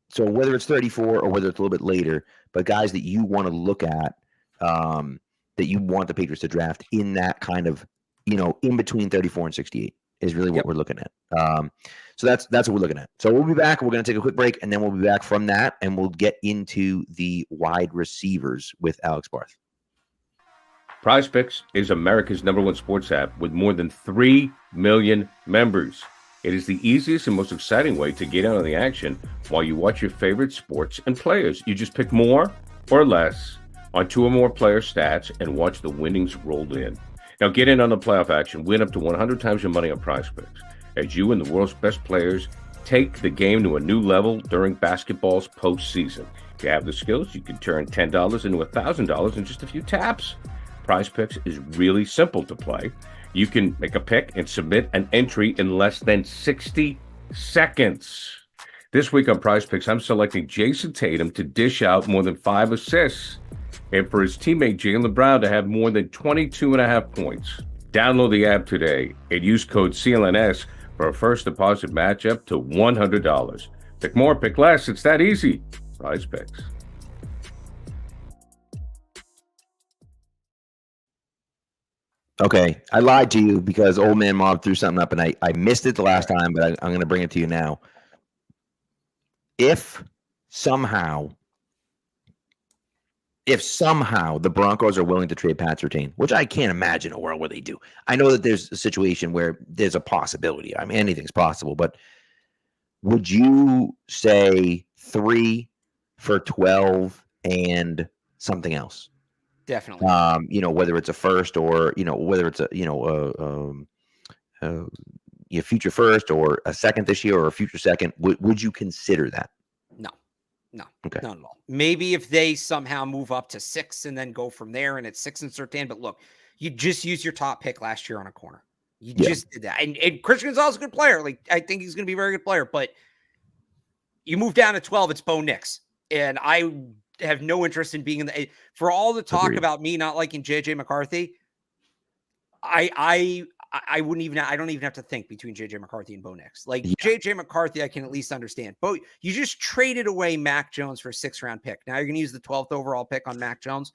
So whether it's 34 or whether it's a little bit later, but guys that you want to look at, that you want the Patriots to draft in that kind of, in between 34 and 68 is really what we're looking at. So that's what we're looking at. So we'll be back. We're going to take a quick break, and then we'll be back from that, and we'll get into the wide receivers with Alex Barth. PrizePicks is America's #1 sports app with more than 3 million members. It is the easiest and most exciting way to get in on the action while you watch your favorite sports and players. You just pick more or less on 2 or more player stats and watch the winnings roll in. Now get in on the playoff action. Win up to 100 times your money on PrizePicks as you and the world's best players take the game to a new level during basketball's postseason. If you have the skills, you can turn $10 into $1,000 in just a few taps. PrizePicks is really simple to play. You can make a pick and submit an entry in less than 60 seconds. This week on PrizePicks, I'm selecting Jason Tatum to dish out more than 5 assists and for his teammate Jaylen Brown to have more than 22.5 points. Download the app today and use code CLNS for a first deposit match up to $100. Pick more, pick less. It's that easy. Prize Picks. Okay, I lied to you because Old Man Mob threw something up, and I missed it the last time, but I'm going to bring it to you now. If somehow the Broncos are willing to trade Pat Surtain, which I can't imagine a world where they do. I know that there's a situation where there's a possibility. I mean, anything's possible, but would you say 3 for 12 and something else? Definitely. Whether it's a first or, whether it's a future first or a second this year or a future second, would you consider that? No, okay. Not at all. Maybe if they somehow move up to 6 and then go from there and it's 6 and Surtain. But look, you just used your top pick last year on a corner. You just did that. And Christian Gonzalez is a good player. Like, I think he's going to be a very good player. But you move down to 12, it's Bo Nix. And I have no interest in being in the – for all the talk about me not liking J.J. McCarthy, I don't even have to think between JJ McCarthy and Bo Nix. Like JJ McCarthy, I can at least understand. Bo, you just traded away Mac Jones for a 6th-round pick. Now you're going to use the 12th overall pick on Mac Jones.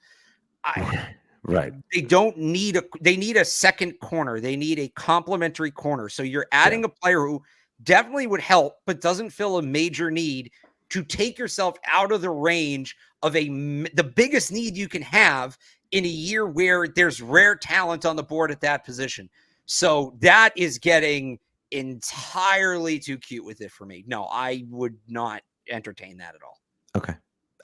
Right. They need a second corner. They need a complementary corner. So you're adding a player who definitely would help, but doesn't fill a major need to take yourself out of the range of the biggest need you can have in a year where there's rare talent on the board at that position. So that is getting entirely too cute with it for me. No, I would not entertain that at all. Okay.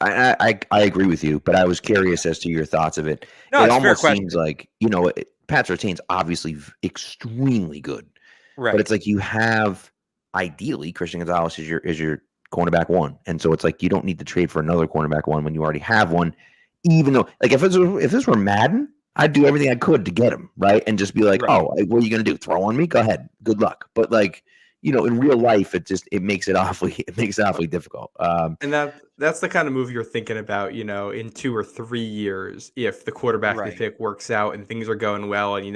I agree with you, but I was curious as to your thoughts of it. No, it almost seems like, Pat Surtain's obviously extremely good. Right. But it's like you have, ideally, Christian Gonzalez is your cornerback 1. And so it's like you don't need to trade for another cornerback 1 when you already have one, even though, like, if this were Madden, I'd do everything I could to get him, right? And just be like, what are you going to do? Throw on me? Go ahead. Good luck. But like, in real life, it makes it awfully difficult. And that's the kind of move you're thinking about, in 2 or 3 years, if the quarterback you pick works out and things are going well, and you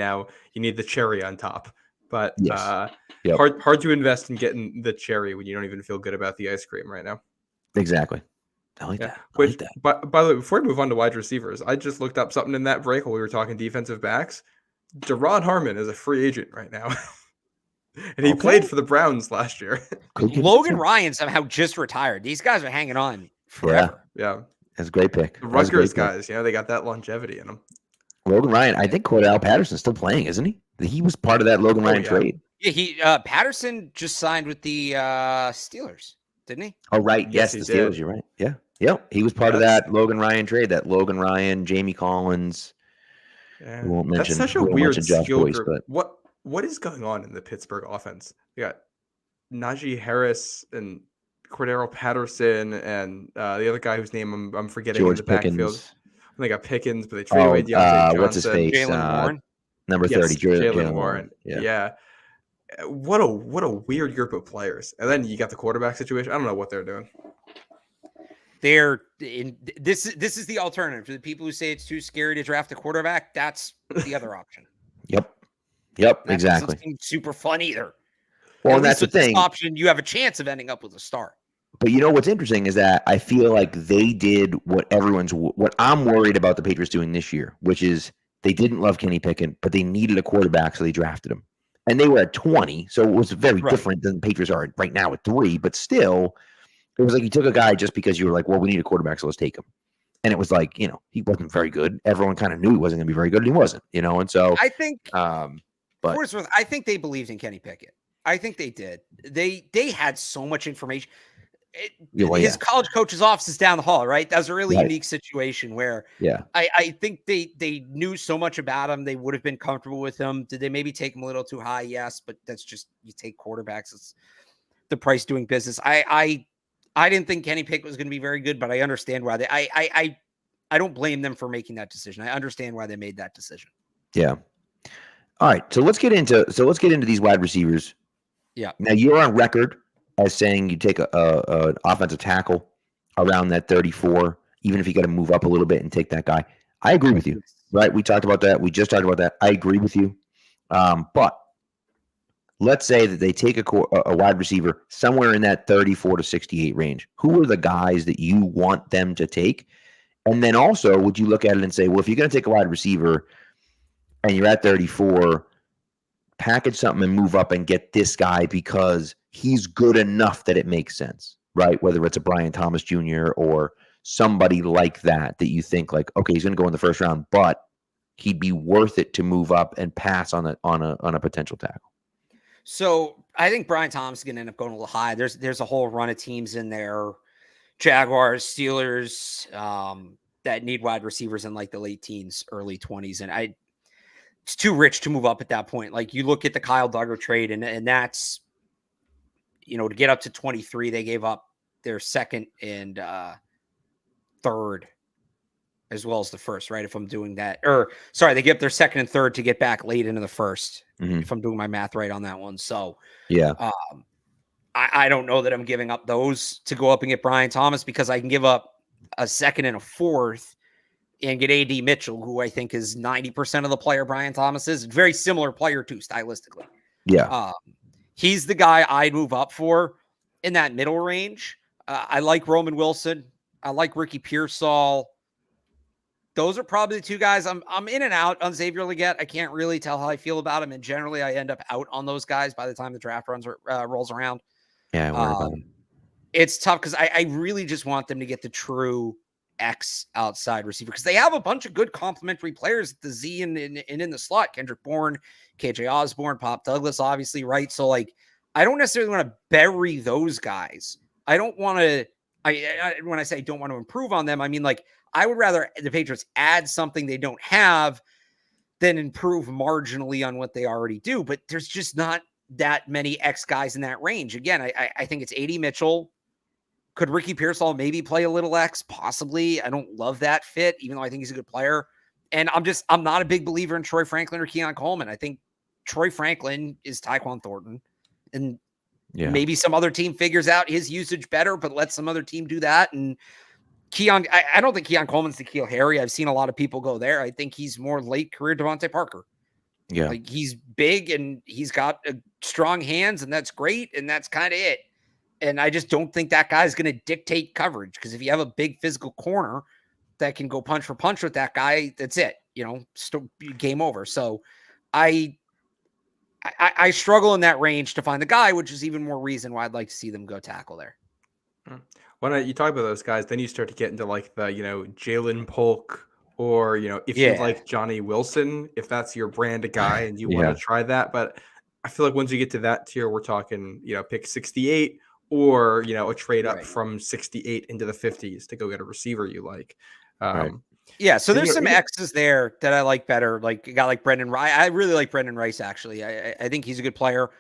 need the cherry on top. But hard to invest in getting the cherry when you don't even feel good about the ice cream right now. Exactly. I like that. By the way, before we move on to wide receivers, I just looked up something in that break while we were talking defensive backs. Deron Harmon is a free agent right now. And he played for the Browns last year. Logan Ryan somehow just retired. These guys are hanging on forever. Yeah. That's a great pick. The Rutgers guys, they got that longevity in them. Logan Ryan, I think Cordell Patterson's still playing, isn't he? He was part of that Logan Ryan trade. Yeah, Patterson just signed with the Steelers, didn't he? Oh, right. Yes, the Steelers. Did. You're right. Yeah. Yep. He was part of that Logan Ryan trade, that Logan Ryan, Jamie Collins. Yeah. That's such a weird skill group. What is going on in the Pittsburgh offense? You got Najee Harris and Cordero Patterson and the other guy whose name I'm forgetting in the backfield. They got Pickens, but they traded away Deontay Johnson. What's his face? Jaylen Warren. Number 30, Jaylen Warren. Yeah. What a weird group of players. And then you got the quarterback situation. I don't know what they're doing. This is the alternative for the people who say it's too scary to draft a quarterback. That's the other option. Yep, exactly. Doesn't seem super fun either. Well, and that's the thing. This option, you have a chance of ending up with a start. But what's interesting is that I feel like they did what I'm worried about the Patriots doing this year, which is they didn't love Kenny Pickett, but they needed a quarterback, so they drafted him. And they were at 20, so it was very different than the Patriots are right now at 3. But still, it was like you took a guy just because you were like, well, we need a quarterback, so let's take him. And it was like, he wasn't very good. Everyone kind of knew he wasn't going to be very good, and he wasn't. And so I think, I think they believed in Kenny Pickett. I think they did. They had so much information. His college coach's office is down the hall, right? That was a really unique situation where I think they knew so much about him. They would have been comfortable with him. Did they maybe take him a little too high? Yes, but that's just, you take quarterbacks. It's the price doing business. I didn't think Kenny Pickett was going to be very good, but I understand why I don't blame them for making that decision. I understand why they made that decision. Yeah. All right. So let's get into these wide receivers. Yeah. Now you're on record as saying you take an offensive tackle around that 34, even if you got to move up a little bit and take that guy. I agree with you, right? We talked about that. We just talked about that. I agree with you. But let's say that they take a wide receiver somewhere in that 34 to 68 range. Who are the guys that you want them to take? And then also, would you look at it and say, well, if you're going to take a wide receiver and you're at 34, package something and move up and get this guy because he's good enough that it makes sense, right? Whether it's a Brian Thomas Jr. or somebody like that you think like, okay, he's going to go in the first round, but he'd be worth it to move up and pass on a potential tackle. So I think Brian Thomas is going to end up going a little high. There's a whole run of teams in there, Jaguars, Steelers, that need wide receivers in like the late teens, early 20s. And it's too rich to move up at that point. Like you look at the Kyle Duggar trade and that's, to get up to 23, they gave up their second and third as well as the first, right? If I'm doing that, they give up their second and third to get back late into the first, if I'm doing my math right on that one. So yeah, I don't know that I'm giving up those to go up and get Brian Thomas, because I can give up a second and a fourth and get AD Mitchell, who I think is 90% of the player Brian Thomas is. Very similar player too, stylistically. Yeah. He's the guy I'd move up for in that middle range. I like Roman Wilson. I like Ricky Pearsall. Those are probably the two guys I'm in and out on Xavier Legette. I can't really tell how I feel about him. And generally I end up out on those guys by the time the draft rolls around. Yeah, I worry about him. It's tough because I really just want them to get the true X outside receiver, because they have a bunch of good complementary players at the Z and in the slot. Kendrick Bourne, KJ Osborne, Pop Douglas, obviously, right? So like, I don't necessarily want to bury those guys. I don't want to, when I say I don't want to improve on them, I mean, like, I would rather the Patriots add something they don't have than improve marginally on what they already do. But there's just not that many X guys in that range. Again, I think it's AD Mitchell. Could Ricky Pearsall maybe play a little X? Possibly. I don't love that fit, even though I think he's a good player. And I'm not a big believer in Troy Franklin or Keon Coleman. I think Troy Franklin is Tyquan Thornton. And maybe some other team figures out his usage better, but let some other team do that. And Keon, I don't think Keon Coleman's the N'Keal Harry. I've seen a lot of people go there. I think he's more late career Devontae Parker. Yeah. Like, he's big and he's got strong hands, and that's great. And that's kind of it. And I just don't think that guy's going to dictate coverage, because if you have a big physical corner that can go punch for punch with that guy, that's it. Game over. So I struggle in that range to find the guy, which is even more reason why I'd like to see them go tackle there. When you talk about those guys, then you start to get into like the, Jalen Polk, or, if you like Johnny Wilson, if that's your brand of guy and you want to try that. But I feel like once you get to that tier, we're talking, pick 68 or, a trade up from 68 into the 50s to go get a receiver you like. Right. Yeah, so there's some X's there that I like better. Like a guy like Brendan Rice. I really like Brendan Rice, actually. I think he's a good player.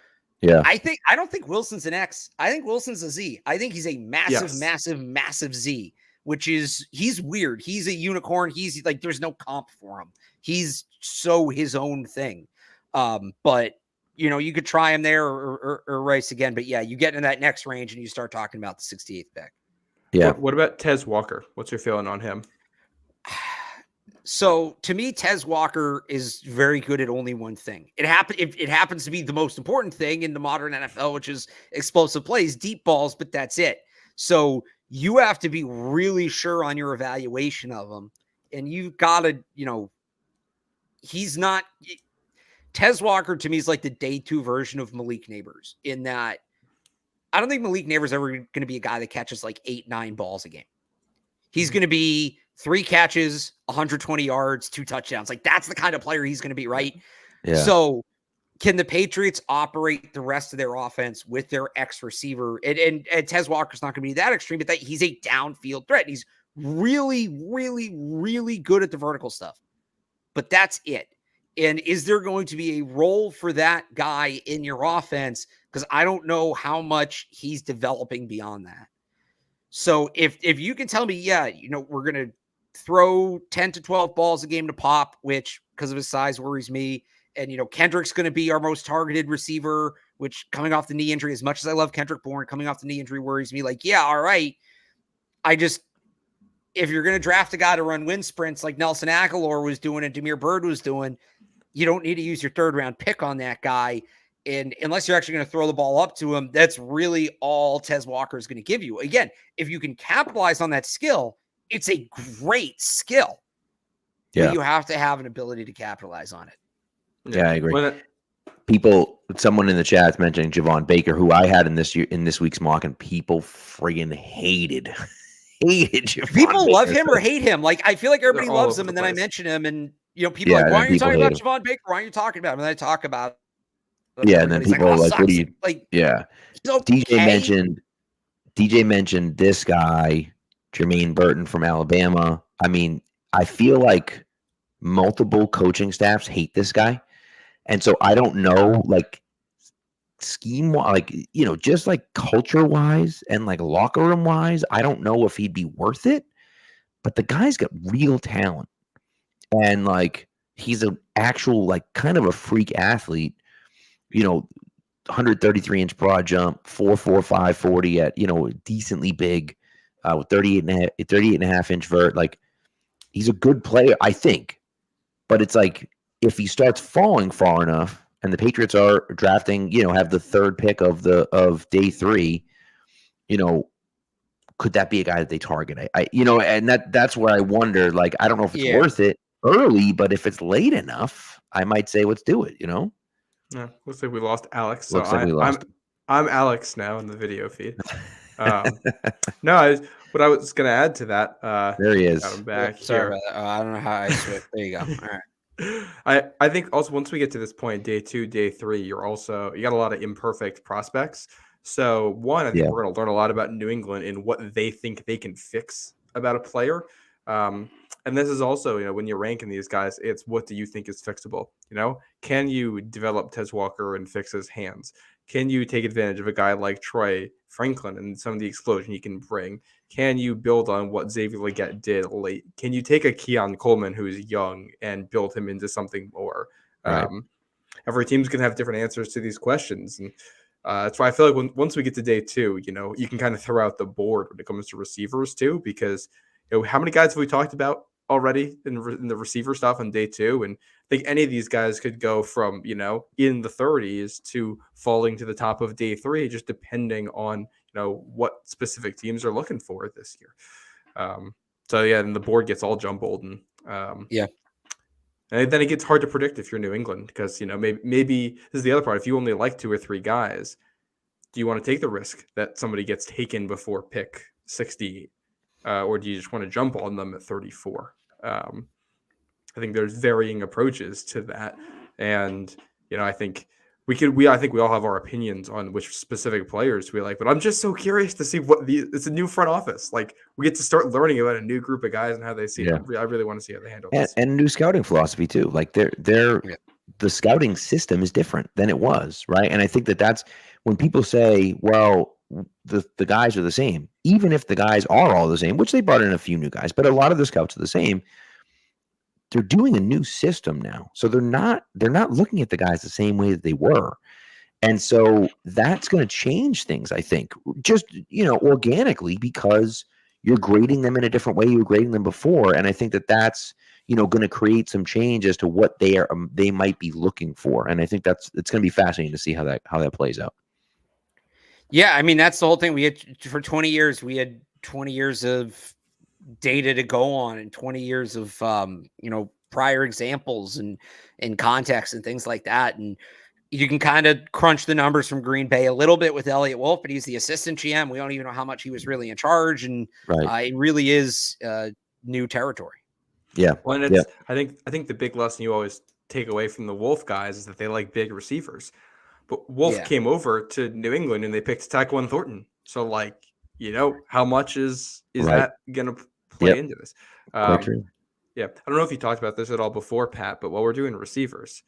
Yeah. I don't think Wilson's an X. I think Wilson's a Z. I think he's a massive Z, which is, he's weird. He's a unicorn. He's like, there's no comp for him. He's so his own thing. But you could try him there or Rice again. But yeah, you get in that next range and you start talking about the 68th pick. Yeah. What about Tez Walker? What's your feeling on him? So to me, Tez Walker is very good at only one thing. It happens to be the most important thing in the modern NFL, which is explosive plays, deep balls, but that's it. So you have to be really sure on your evaluation of him. And you've got to, Tez Walker to me is like the day two version of Malik Neighbors, in that I don't think Malik Neighbors is ever going to be a guy that catches like 8-9 balls a game. He's going to be 3 catches, 120 yards, 2 touchdowns. Like, that's the kind of player he's going to be, right? Yeah. So can the Patriots operate the rest of their offense with their X receiver? And Tez Walker's not going to be that extreme, but he's a downfield threat. He's really, really, really good at the vertical stuff. But that's it. And is there going to be a role for that guy in your offense? Because I don't know how much he's developing beyond that. So if you can tell me, we're going to throw 10 to 12 balls a game to Pop, which because of his size worries me. And, Kendrick's going to be our most targeted receiver, which coming off the knee injury, as much as I love Kendrick Bourne, coming off the knee injury worries me. Like, yeah, all right. If you're going to draft a guy to run wind sprints like Nelson Aguilar was doing and Damiere Byrd was doing, you don't need to use your 3rd round pick on that guy. And unless you're actually going to throw the ball up to him, that's really all Tez Walker is going to give you. Again, if you can capitalize on that skill, it's a great skill. Yeah. But you have to have an ability to capitalize on it. Yeah, I agree. Someone in the chat mentioning Javon Baker, who I had in this week's mock, and people friggin' hated Javon People Baker. love him or hate him. Like, I feel like everybody loves him, and then I mention him, and people are like, why are you talking about Javon Baker? Why are you talking about him? And then I talk about and then people are like, what do you like? Yeah. Okay. DJ mentioned this guy, Jermaine Burton from Alabama. I mean, I feel like multiple coaching staffs hate this guy. And so I don't know, like, scheme, like, just like culture wise and like locker room wise, I don't know if he'd be worth it, but the guy's got real talent. And like, he's an actual, like, kind of a freak athlete, 133-inch broad jump, 4.45 40 at, decently big, with 38.5-inch vert. Like, he's a good player, I think. But it's like, if he starts falling far enough, and the Patriots are drafting, have the 3rd pick of day 3, could that be a guy that they target? And that's where I wonder. Like, I don't know if it's worth it early, but if it's late enough, I might say let's do it. Yeah, looks like we lost Alex. So looks like we lost. I'm Alex now in the video feed. No, what I was going to add to that. There he is. I'm back. Sorry about that. I don't know how I switched. There you go. All right. I think also once we get to this point, day 2, day 3, you got a lot of imperfect prospects. So one, I think we're going to learn a lot about New England and what they think they can fix about a player. And this is also, when you're ranking these guys, it's what do you think is fixable? Can you develop Tez Walker and fix his hands? Can you take advantage of a guy like Troy Franklin and some of the explosion he can bring? Can you build on what Xavier Legette did late? Can you take a Keon Coleman who's young and build him into something more? Right. Every team's going to have different answers to these questions. And that's why I feel like once we get to day 2, you can kind of throw out the board when it comes to receivers too, because how many guys have we talked about already in the receiver stuff on day 2? And I think any of these guys could go from, in the 30s to falling to the top of day 3, just depending on, what specific teams are looking for this year. And the board gets all jumbled. And and then it gets hard to predict if you're New England, because, maybe this is the other part. If you only like 2 or 3 guys, do you want to take the risk that somebody gets taken before pick 68? Or do you just want to jump on them at 34? I think there's varying approaches to that. And, I think I think we all have our opinions on which specific players we like, but I'm just so curious to see it's a new front office. Like, we get to start learning about a new group of guys and how they see it. I really want to see how they handle this. And new scouting philosophy too. Like, the scouting system is different than it was. Right. And I think that's when people say, well, the guys are the same, even if the guys are all the same, which they brought in a few new guys, but a lot of the scouts are the same. They're doing a new system now. So they're not looking at the guys the same way that they were. And so that's going to change things, I think, just, organically, because you're grading them in a different way you were grading them before. And I think that's, going to create some change as to what they might be looking for. And I think it's going to be fascinating to see how that plays out. Yeah, I mean, that's the whole thing. We had for 20 years, we had 20 years of data to go on and 20 years of, prior examples and context and things like that. And you can kind of crunch the numbers from Green Bay a little bit with Elliott Wolf, but he's the assistant GM. We don't even know how much he was really in charge. And it really is new territory. Yeah. Well, and I think the big lesson you always take away from the Wolf guys is that they like big receivers. But Wolf came over to New England and they picked Tyquan Thornton. So, like, how much is that going to play into this? Yeah. I don't know if you talked about this at all before, Pat, but while we're doing receivers,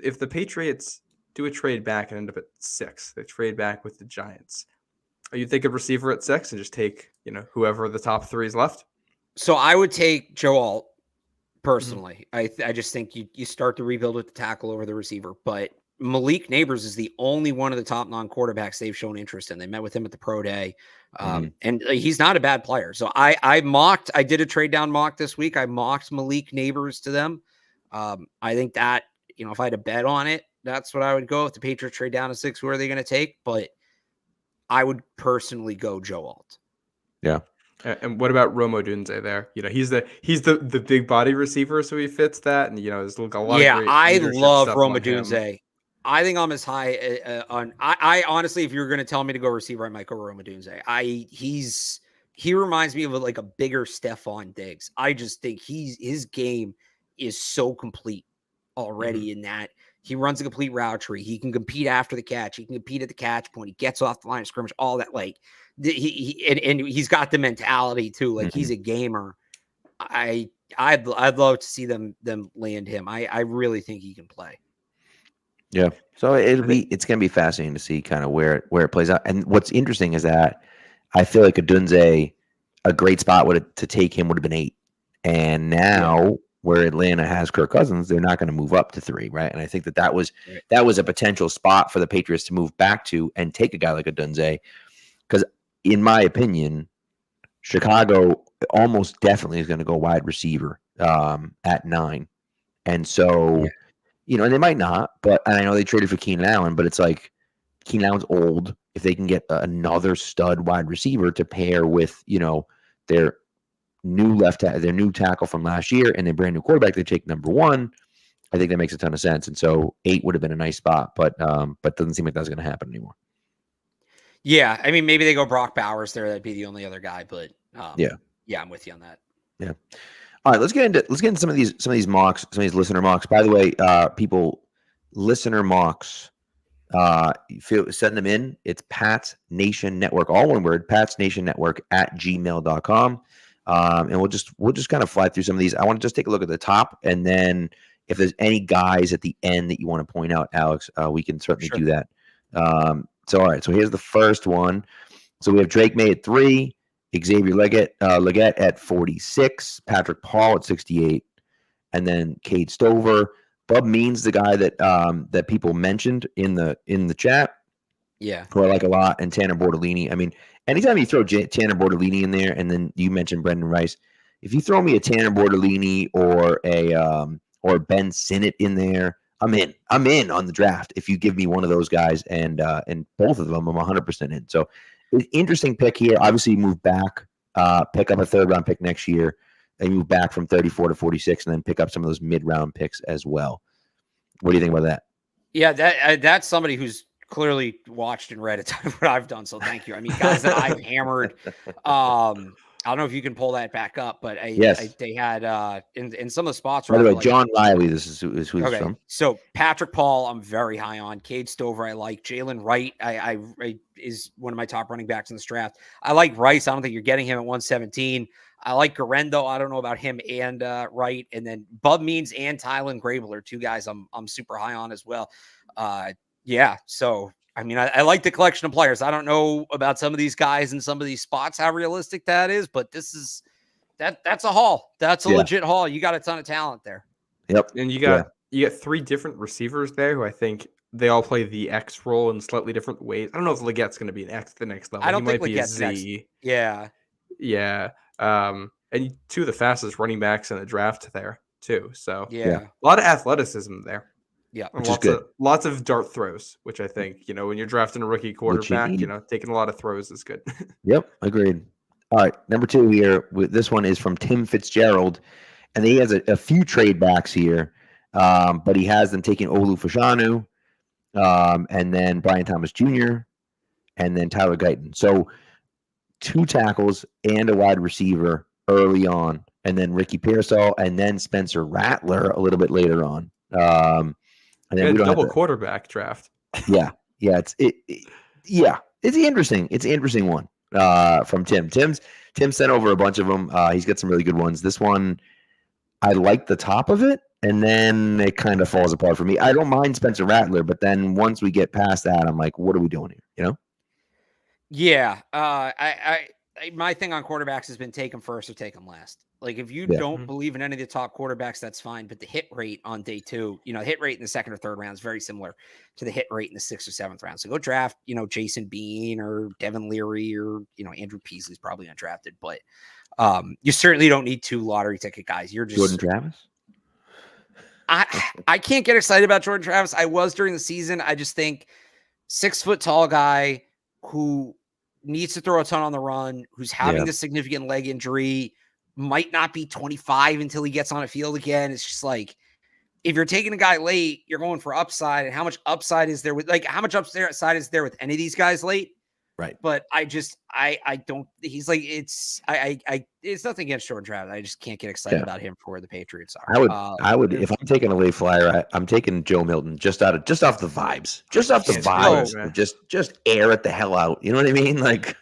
if the Patriots do a trade back and end up at 6, they trade back with the Giants, are you thinking receiver at 6 and just take, whoever the top 3 is left? So I would take Joe Alt personally. Mm-hmm. I just think you start to rebuild with the tackle over the receiver, but Malik Neighbors is the only one of the top non-quarterbacks they've shown interest in. They met with him at the pro day. And he's not a bad player. So I did a trade down mock this week. I mocked Malik Neighbors to them. I think that, if I had to bet on it, that's what I would go. If the Patriots trade down to 6, who are they going to take? But I would personally go Joe Alt. Yeah. And what about Rome Odunze there? He's the big body receiver, so he fits that. And there's a lot of great I leadership love stuff Rome on him. Odunze. I think I'm as high on. I honestly, if you were going to tell me to go receiver, I might go Rome Odunze. He reminds me of like a bigger Stephon Diggs. I just think his game is so complete already in that he runs a complete route tree. He can compete after the catch. He can compete at the catch point. He gets off the line of scrimmage. All that, like and he's got the mentality too. Like he's a gamer. I'd love to see them land him. I really think he can play. Yeah. So it's gonna be fascinating to see kind of where it plays out. And what's interesting is that I feel like Odunze, a great spot to take him would have been 8. And now where Atlanta has Kirk Cousins, they're not going to move up to 3, right? And I think that was a potential spot for the Patriots to move back to and take a guy like Odunze. Because in my opinion, Chicago almost definitely is going to go wide receiver at 9. And so, and they might not, but I know they traded for Keenan Allen, but it's like Keenan Allen's old. If they can get another stud wide receiver to pair with, their new tackle from last year and their brand new quarterback, they take number 1. I think that makes a ton of sense. And so 8 would have been a nice spot, but doesn't seem like that's going to happen anymore. Yeah, I mean, maybe they go Brock Bowers there. That'd be the only other guy, but yeah, I'm with you on that. Yeah. All right, let's get into some of these mocks, some of these listener mocks. By the way, listener mocks, send them in. It's Pat's Nation Network, all one word, Pat's Nation Network @gmail.com. And we'll just kind of fly through some of these. I want to just take a look at the top, and then if there's any guys at the end that you want to point out, Alex, we can certainly do that. So all right, so here's the first one. So we have Drake May at 3, Xavier Leggett at 46, Patrick Paul at 68, and then Cade Stover. Bub Means, the guy that people mentioned in the chat, who I like a lot, and Tanner Bortolini. I mean, anytime you throw Tanner Bortolini in there, and then you mentioned Brendan Rice, if you throw me a Tanner Bortolini or a Ben Sinnott in there, I'm in on the draft. If you give me one of those guys, and both of them, I'm 100% in. So, interesting pick here. Obviously, you move back, pick up a 3rd round pick next year. They move back from 34 to 46, and then pick up some of those mid-round picks as well. What do you think about that? Yeah, that's somebody who's clearly watched and read a ton of what I've done. So thank you. I mean, guys that I've hammered. I don't know if you can pull that back up, but they had in some of the spots. By the way, John Riley, this is who he's from. So Patrick Paul, I'm very high on. Cade Stover, I like. Jalen Wright, I is one of my top running backs in this draft. I like Rice. I don't think you're getting him at 117. I like Garendo. I don't know about him and Wright. And then Bub Means and Tylen Grable are 2 guys I'm super high on as well. So I mean, I like the collection of players. I don't know about some of these guys in some of these spots, how realistic that is, but that's a haul. That's a legit haul. You got a ton of talent there. Yep. And you got 3 different receivers there who I think they all play the X role in slightly different ways. I don't know if Legette's going to be an X the next level. I don't think might be a Z. Next. Yeah. Yeah. And 2 of the fastest running backs in the draft there too. So a lot of athleticism there. Yeah, which is good. Lots of dart throws, which I think, when you're drafting a rookie quarterback, taking a lot of throws is good. Yep, agreed. All right, number 2 here. This one is from Tim Fitzgerald, and he has a few trade backs here, but he has them taking Olu Fashanu, and then Brian Thomas Jr., and then Tyler Guyton. So 2 tackles and a wide receiver early on, and then Ricky Pearsall, and then Spencer Rattler a little bit later on. And then we don't double quarterback draft. Yeah. It's interesting. It's an interesting one from Tim. Tim sent over a bunch of them. He's got some really good ones. This one, I like the top of it, and then it kind of falls apart for me. I don't mind Spencer Rattler, but then once we get past that, I'm like, what are we doing here? Yeah. My thing on quarterbacks has been take them first or take them last. Like if you don't believe in any of the top quarterbacks, that's fine. But the hit rate on day 2, hit rate in the 2nd or 3rd round is very similar to the hit rate in the 6th or 7th round. So go draft, Jason Bean or Devin Leary or, Andrew Peasley's probably undrafted, but you certainly don't need 2 lottery ticket guys. You're just Jordan Travis. I can't get excited about Jordan Travis. I was during the season. I just think 6 foot tall guy who needs to throw a ton on the run, who's having this significant leg injury, might not be 25 until he gets on a field again. It's just like, if you're taking a guy late, you're going for upside. And how much upside is there with, like, how much upside is there with any of these guys late? Right. But I don't, he's like, it's nothing against Jordan Travis. I just can't get excited about him for where the Patriots are. I would, if I'm taking a late flyer, I'm taking Joe Milton just off the vibes, just air it the hell out. You know what I mean? Like,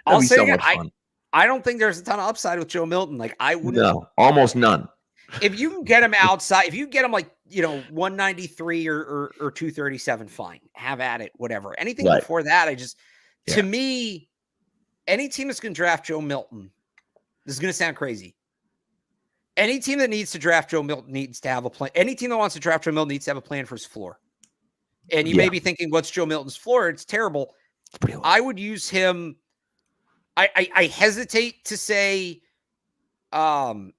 I'll say so much fun. I don't think there's a ton of upside with Joe Milton. Like, I wouldn't. No, almost none. If you can get him outside, if you get him like, 193 or 237, fine. Have at it, whatever. Anything before that, to me, any team that's going to draft Joe Milton, this is going to sound crazy. Any team that needs to draft Joe Milton needs to have a plan. Any team that wants to draft Joe Milton needs to have a plan for his floor. And you may be thinking, what's Joe Milton's floor? It's terrible. I would use him. I hesitate to say Taysom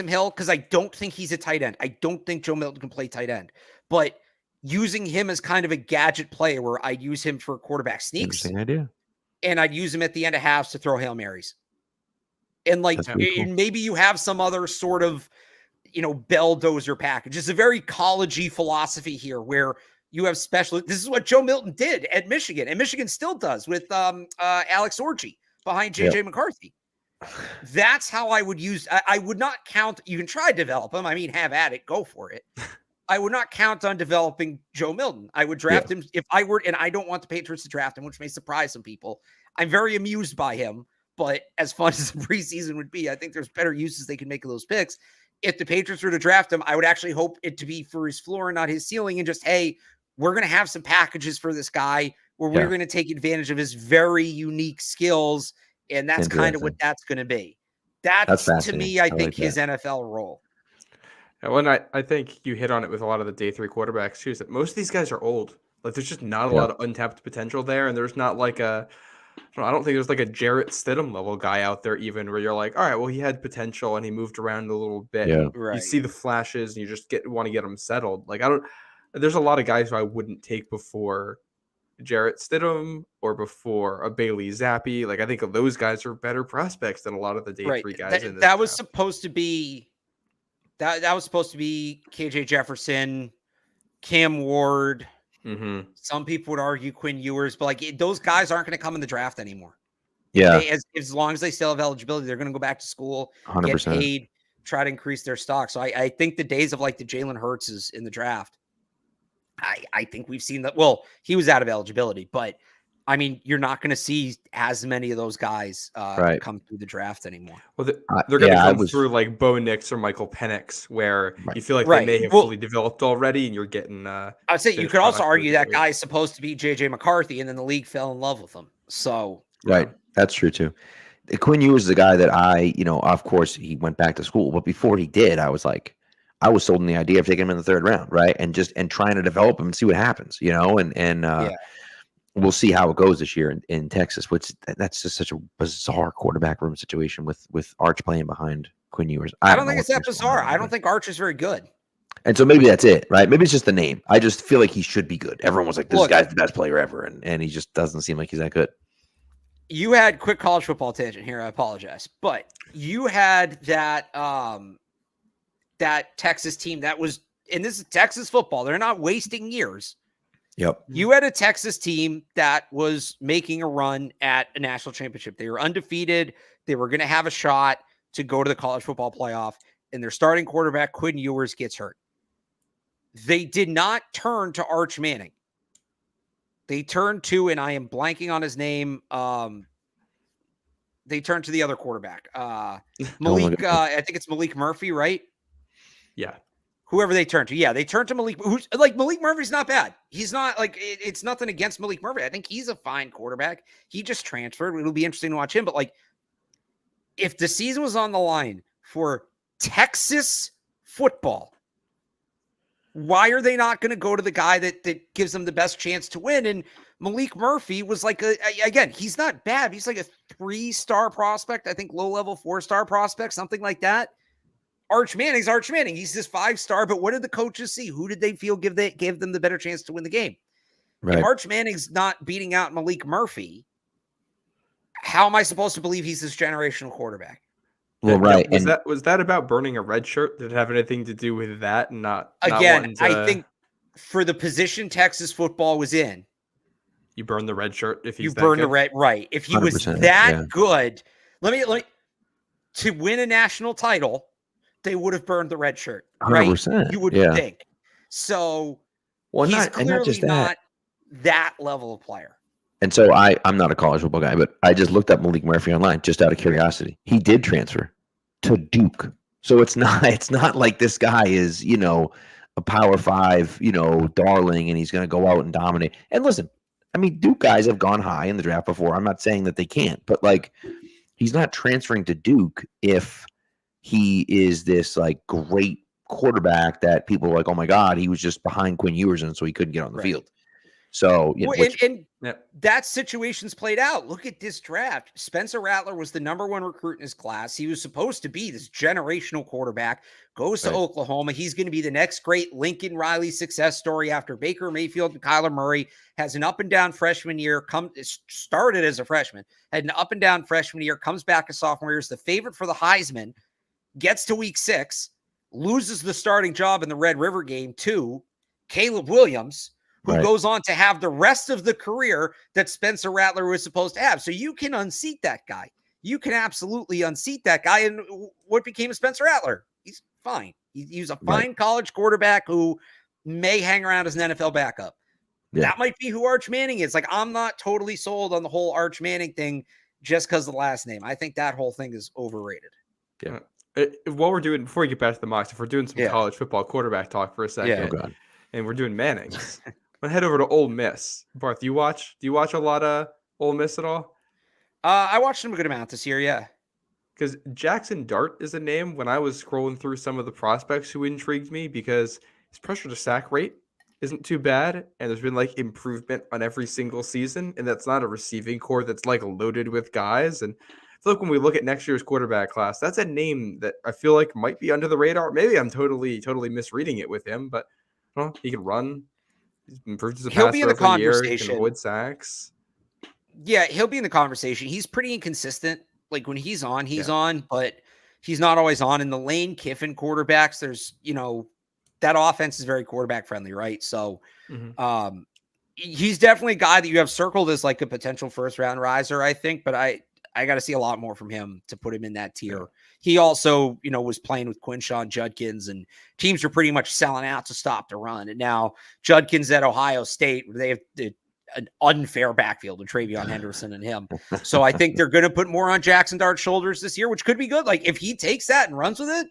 Hill because I don't think he's a tight end. I don't think Joe Milton can play tight end. But using him as kind of a gadget player where I'd use him for quarterback sneaks. Interesting idea. And I'd use him at the end of halves to throw Hail Marys. And like, maybe you have some other sort of, belldozer package. It's a very college-y philosophy here where you have special. This is what Joe Milton did at Michigan, and Michigan still does with Alex Orji behind JJ McCarthy. That's how I would use. I would not count. You can try to develop him. I mean, have at it. Go for it. I would not count on developing Joe Milton. I would draft him if I were, and I don't want the Patriots to draft him, which may surprise some people. I'm very amused by him, but as fun as the preseason would be, I think there's better uses they can make of those picks. If the Patriots were to draft him, I would actually hope it to be for his floor and not his ceiling, and just, hey, we're going to have some packages for this guy where we're going to take advantage of his very unique skills, and that's kind of what that's going to be. That's to me, I think, his NFL role. Well, I think you hit on it with a lot of the day 3 quarterbacks too, is that most of these guys are old. Like, there's just not a lot of untapped potential there. And there's not like I don't think there's like a Jarrett Stidham level guy out there even where you're like, all right, well, he had potential and he moved around a little bit. Yeah. You see the flashes and you just want to get him settled. Like, there's a lot of guys who I wouldn't take before Jarrett Stidham or before a Bailey Zappi. Like, I think those guys are better prospects than a lot of the day 3 guys. That was supposed to be KJ Jefferson, Cam Ward. Mm-hmm. Some people would argue Quinn Ewers, but like, those guys aren't going to come in the draft anymore. Yeah. As long as they still have eligibility, they're going to go back to school, 100%. get paid, try to increase their stock. So I think the days of like the Jalen Hurts in the draft, I think we've seen that. Well, he was out of eligibility, but I mean, you're not going to see as many of those guys come through the draft anymore. Well, they're going to come through like Bo Nix or Michael Penix, where you feel like they may have fully developed already, and you're getting. I'd say you could also argue that guy is supposed to be JJ McCarthy, and then the league fell in love with him. So that's true too. Quinn Ewers is the guy that of course he went back to school, but before he did, I was sold on the idea of taking him in the 3rd round, right, and trying to develop him and see what happens, We'll see how it goes this year in Texas, which that's just such a bizarre quarterback room situation with Arch playing behind Quinn Ewers. I don't think it's that bizarre. I don't think Arch is very good. And so maybe that's it, right? Maybe it's just the name. I just feel like he should be good. Everyone was like, this guy's the best player ever, and he just doesn't seem like he's that good. You had quick college football tangent here. I apologize. But you had that Texas team that was, and this is Texas football. They're not wasting years. Yep. You had a Texas team that was making a run at a national championship. They were undefeated. They were going to have a shot to go to the college football playoff, and their starting quarterback, Quinn Ewers, gets hurt. They did not turn to Arch Manning. They turned to, and I am blanking on his name. They turned to the other quarterback, Malik. I think it's Malik Murphy, right? Yeah. Whoever they turn to. Yeah, they turn to Malik. Who's like, Malik Murphy's not bad. He's not like, it's nothing against Malik Murphy. I think he's a fine quarterback. He just transferred. It'll be interesting to watch him. But like, if the season was on the line for Texas football, why are they not going to go to the guy that gives them the best chance to win? And Malik Murphy was like, again, he's not bad. He's like a 3-star prospect. I think low-level 4-star prospect, something like that. Arch Manning's Arch Manning. He's this 5-star, but what did the coaches see? Who did they feel gave them the better chance to win the game? Right. If Arch Manning's not beating out Malik Murphy, how am I supposed to believe he's this generational quarterback? Well, right. Was that about burning a red shirt? Did it have anything to do with that? Not again. Not I think for the position Texas football was in, you burn the red shirt if you burn the red. Right. If he was that good, let me to win a national title, they would have burned the red shirt. Right. 100%, you would think. So he's clearly not that level of player. And so I'm not a college football guy, but I just looked up Malik Murphy online just out of curiosity. He did transfer to Duke. So it's not like this guy is, a Power 5, darling, and he's going to go out and dominate. And listen, I mean, Duke guys have gone high in the draft before. I'm not saying that they can't, but like, he's not transferring to Duke if he is this like great quarterback that people are like, oh my God, he was just behind Quinn Ewers, and so he couldn't get on the field. So, that situation's played out. Look at this draft. Spencer Rattler was the number 1 recruit in his class. He was supposed to be this generational quarterback, goes to Oklahoma. He's going to be the next great Lincoln Riley success story after Baker Mayfield and Kyler Murray. Has an up and down freshman year, started as a freshman, had an up and down freshman year, comes back a sophomore year, is the favorite for the Heisman, gets to week 6, loses the starting job in the Red River game to Caleb Williams, who goes on to have the rest of the career that Spencer Rattler was supposed to have. So you can unseat that guy. You can absolutely unseat that guy. And what became of Spencer Rattler? He's fine. He's a fine college quarterback who may hang around as an NFL backup. Yeah. That might be who Arch Manning is. Like, I'm not totally sold on the whole Arch Manning thing just because of the last name. I think that whole thing is overrated. Yeah. Before we get back to the mocks, if we're doing some college football quarterback talk for a second, and we're doing Mannings, I'm gonna head over to Ole Miss. Barth, do you watch a lot of Ole Miss at all? I watched them a good amount this year, yeah. Because Jackson Dart is a name when I was scrolling through some of the prospects who intrigued me because his pressure to sack rate isn't too bad, and there's been like improvement on every single season, and that's not a receiving core that's like loaded with guys. And I feel like when we look at next year's quarterback class, that's a name that I feel like might be under the radar. Maybe I'm totally misreading it with him, but he can run. He's improved as a passer. He'll be in the conversation. He can avoid sacks. Yeah, he'll be in the conversation. He's pretty inconsistent. Like when he's on, he's on, but he's not always on. In the Lane Kiffin quarterbacks, there's, that offense is very quarterback friendly, right? So he's definitely a guy that you have circled as like a potential first round riser, I think, but I got to see a lot more from him to put him in that tier. Yeah. He also, was playing with Quinshon Judkins, and teams are pretty much selling out to stop the run. And now Judkins at Ohio State, they have an unfair backfield with Travion Henderson and him. So I think they're going to put more on Jackson Dart's shoulders this year, which could be good. Like if he takes that and runs with it,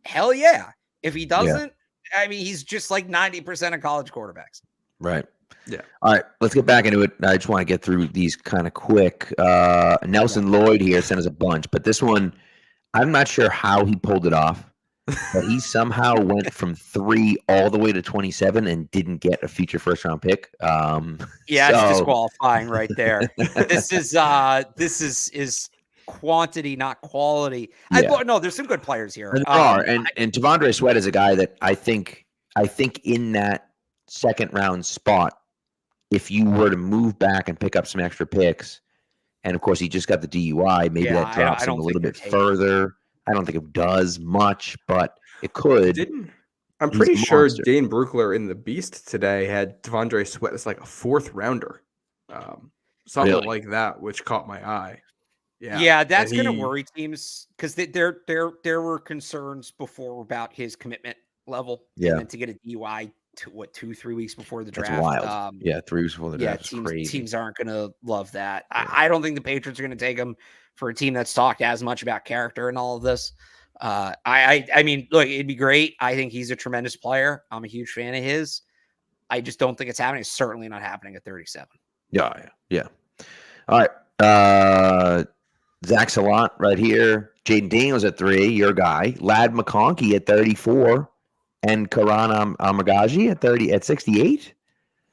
hell yeah. If he doesn't, I mean, he's just like 90% of college quarterbacks. Right. Yeah. All right, let's get back into it. I just want to get through these kind of quick. Nelson Lloyd here sent us a bunch, but this one, I'm not sure how he pulled it off, but he somehow went from 3 all the way to 27 and didn't get a future first round pick. It's disqualifying right there. This is quantity, not quality. Yeah. No, there's some good players here. And T'Vondre Sweat is a guy that I think in that second round spot, if you were to move back and pick up some extra picks, and of course he just got the DUI, maybe that drops him a little bit further. I don't think it does much, but it could. I'm pretty sure Dane Bruckler in the Beast today had T'Vondre Sweat as like a 4th rounder, something like that, which caught my eye. Yeah, that's going to worry teams because there were concerns before about his commitment level. Yeah, and to get a DUI 2-3 weeks before the draft. That's wild. 3 weeks before the draft. Teams aren't going to love that. Yeah. I don't think the Patriots are going to take him for a team that's talked as much about character and all of this. I mean, look, it'd be great. I think he's a tremendous player. I'm a huge fan of his. I just don't think it's happening. It's certainly not happening at 37. Yeah. All right. Zach Salant right here. Jaden Daniels at 3, your guy. Ladd McConkey at 34. And Karan Amagaji at 68.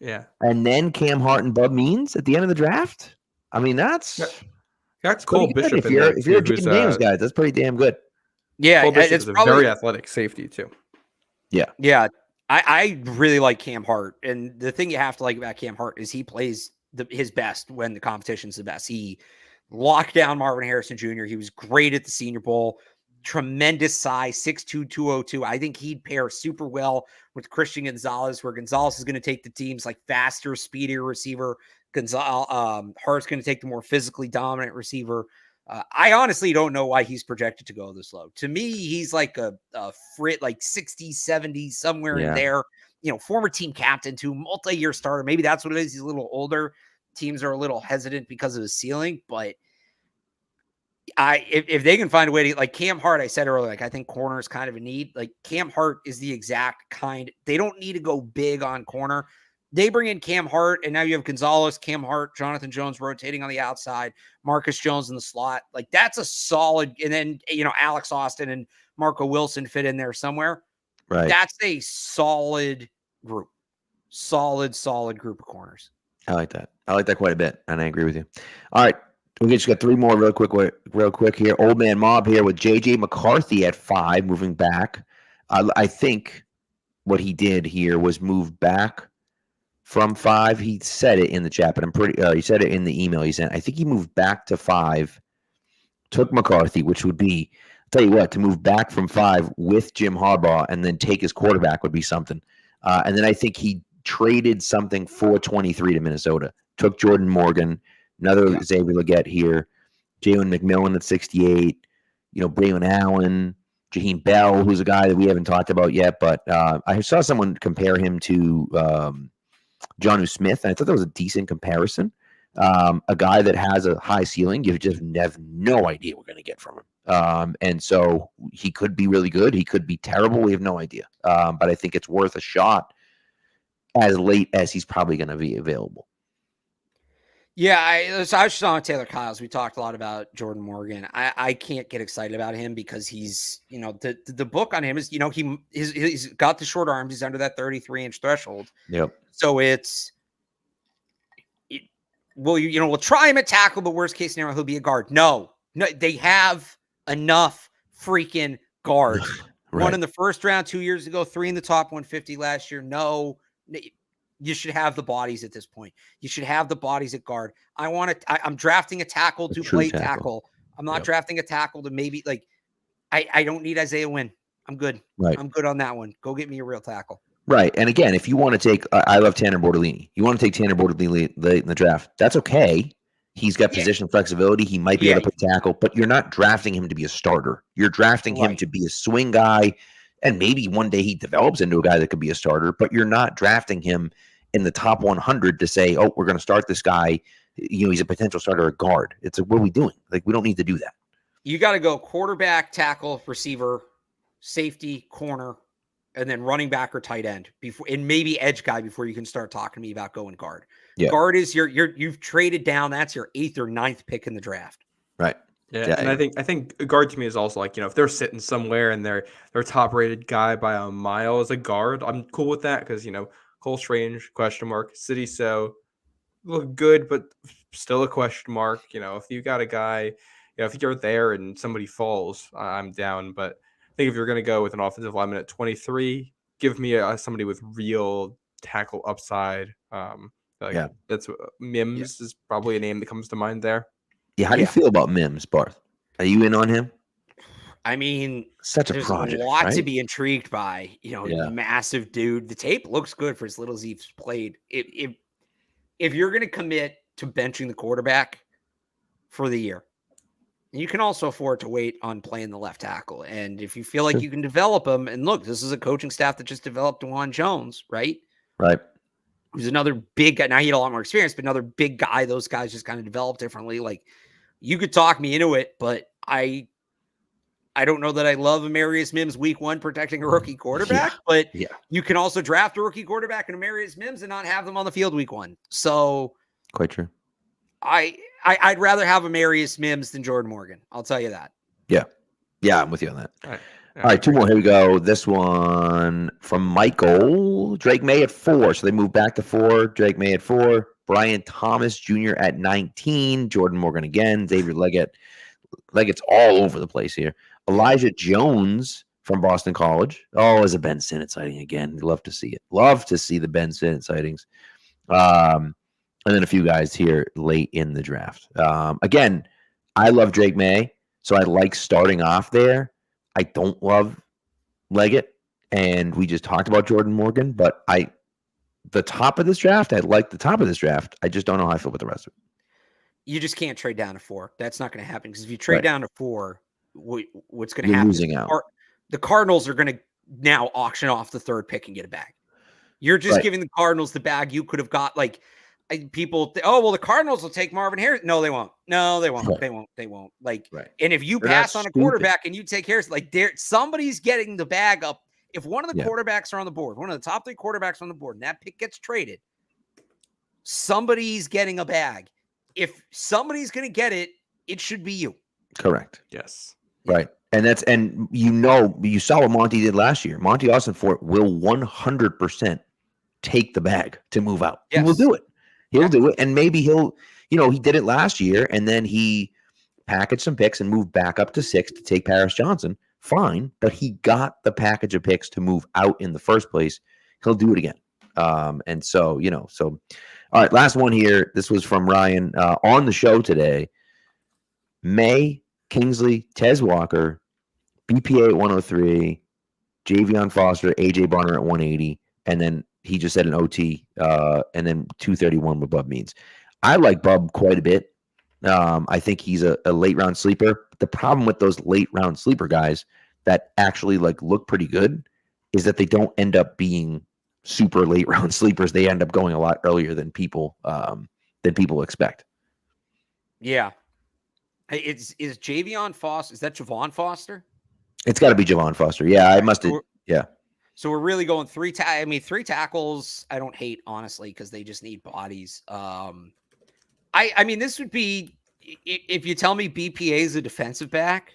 Yeah. And then Cam Hart and Bub Means at the end of the draft. I mean, that's Cole Bishop. If you're a Jaden Daniels guy, that's pretty damn good. Yeah, Cole Bishop it's is a probably very athletic safety too. Yeah, I really like Cam Hart, and the thing you have to like about Cam Hart is he plays his best when the competition's the best. He locked down Marvin Harrison Jr. He was great at the Senior Bowl. Tremendous size, 6'2", 202. I think he'd pair super well with Christian Gonzalez, where Gonzalez is going to take the team's like faster, speedier receiver. Hart's going to take the more physically dominant receiver. I honestly don't know why he's projected to go this low. To me, he's like a frit, like 60, 70, somewhere in there. You know, former team captain to multi-year starter. Maybe that's what it is. He's a little older. Teams are a little hesitant because of his ceiling, but if they can find a way to, like Cam Hart, I said earlier, like I think corner is kind of a need. Like Cam Hart is the exact kind. They don't need to go big on corner. They bring in Cam Hart, and now you have Gonzalez, Cam Hart, Jonathan Jones rotating on the outside, Marcus Jones in the slot. Like that's a solid. And then Alex Austin and Marco Wilson fit in there somewhere. Right. That's a solid group. Solid group of corners. I like that. I like that quite a bit, and I agree with you. All right. We just got three more real quick here. Old Man Mob here with J.J. McCarthy at 5, moving back. I think what he did here was move back from 5. He said it in the chat, but he said it in the email he sent. I think he moved back to 5, took McCarthy, which would be, I'll tell you what, to move back from 5 with Jim Harbaugh and then take his quarterback would be something. And then I think he traded something for 23 to Minnesota. Took Jordan Morgan, another Xavier Legette here, Jalen McMillan at 68, Braylon Allen, Jaheim Bell, who's a guy that we haven't talked about yet, but I saw someone compare him to Jonnu Smith, and I thought that was a decent comparison. A guy that has a high ceiling, you just have no idea what we're going to get from him. And so he could be really good. He could be terrible. We have no idea. But I think it's worth a shot as late as he's probably going to be available. Yeah, I was just on Taylor Kyles. We talked a lot about Jordan Morgan. I can't get excited about him because he's, the book on him is, he's got the short arms. He's under that 33-inch threshold. Yep. So we'll try him at tackle, but worst case scenario, he'll be a guard. No, they have enough freaking guards. Right. 1 in the first round 2 years ago, 3 in the top 150 last year. No. You should have the bodies at this point. You should have the bodies at guard. I'm drafting a tackle to play tackle. I'm not drafting a tackle to maybe I don't need Isaiah Wynn. I'm good. Right. I'm good on that one. Go get me a real tackle. Right. And again, if you want to take, I love Tanner Bortolini. You want to take Tanner Bortolini late in the draft. That's okay. He's got position flexibility. He might be able to play tackle, but you're not drafting him to be a starter. You're drafting him to be a swing guy. And maybe one day he develops into a guy that could be a starter, but you're not drafting him in the top 100 to say, oh, we're going to start this guy. He's a potential starter at guard. It's like, what are we doing? We don't need to do that. You got to go quarterback, tackle, receiver, safety, corner, and then running back or tight end before, and maybe edge guy before you can start talking to me about going guard. Yeah. Guard is you've traded down. That's your 8th or 9th pick in the draft. Right. Yeah, and I think guard to me is also if they're sitting somewhere and they're top rated guy by a mile as a guard, I'm cool with that because Cole Strange, question mark, City So look good, but still a question mark. If you got a guy, if you're there and somebody falls, I'm down. But I think if you're going to go with an offensive lineman at 23, give me somebody with real tackle upside. That's Mims is probably a name that comes to mind there. Yeah, how do you feel about Mims, Barth? Are you in on him? I mean, such a project. A lot to be intrigued by. Massive dude. The tape looks good for as little as he's played. If you're going to commit to benching the quarterback for the year, you can also afford to wait on playing the left tackle. And if you feel like you can develop him, and look, this is a coaching staff that just developed DeJuan Jones, right? Right. Who's another big guy. Now he had a lot more experience, but another big guy. Those guys just kind of develop differently. You could talk me into it, but I don't know that I love Amarius Mims week 1 protecting a rookie quarterback, but you can also draft a rookie quarterback and Amarius Mims and not have them on the field week 1. So quite true. I'd rather have Amarius Mims than Jordan Morgan. I'll tell you that. Yeah. Yeah, I'm with you on that. All right, 2 more. Here we go. This one from Michael. Drake May at 4. So they moved back to 4. Drake May at 4. Brian Thomas Jr. at 19. Jordan Morgan again. Xavier Legette. Legette's all over the place here. Elijah Jones from Boston College. Oh, is a Ben Sinnott sighting again. Love to see it. Love to see the Ben Sinnott sightings. And then a few guys here late in the draft. Again, I love Drake May, so I like starting off there. I don't love Leggett, and we just talked about Jordan Morgan, but the top of this draft, I like the top of this draft. I just don't know how I feel about the rest of it. You just can't trade down to 4. That's not going to happen because if you trade down to 4, what's going to You're happen? Losing out. The Cardinals are going to now auction off the 3rd pick and get a bag. You're just giving the Cardinals the bag you could have got. Like people, the Cardinals will take Marvin Harris. No, they won't. No, they won't. Right. They won't. Like, and if you pass on a quarterback and you take Harris, like somebody's getting the bag up. If one of the quarterbacks are on the board, one of the top 3 quarterbacks on the board, and that pick gets traded, somebody's getting a bag. If somebody's going to get it, it should be you. Correct. Yes. Right. And you saw what Monty did last year. Monty Austin Fort will 100% take the bag to move out. Yes. He will do it. He'll do it. And maybe he did it last year and then he packaged some picks and moved back up to 6 to take Paris Johnson. Fine. But he got the package of picks to move out in the first place. He'll do it again. And so, all right, last one here. This was from Ryan on the show today. May, Kingsley, Tez Walker, BPA at 103, Javion Foster, AJ Barner at 180, and then he just said an OT, and then 231 with Bub Means. I like Bub quite a bit. I think he's a late round sleeper. The problem with those late round sleeper guys that actually look pretty good is that they don't end up being super late round sleepers. They end up going a lot earlier than people expect. Yeah. Is Javion Foster? Is that Javon Foster? It's got to be Javon Foster. Yeah, I must have. Yeah. So we're really going 3 tackles. I don't hate, honestly, because they just need bodies. I mean, this would be, if you tell me BPA is a defensive back,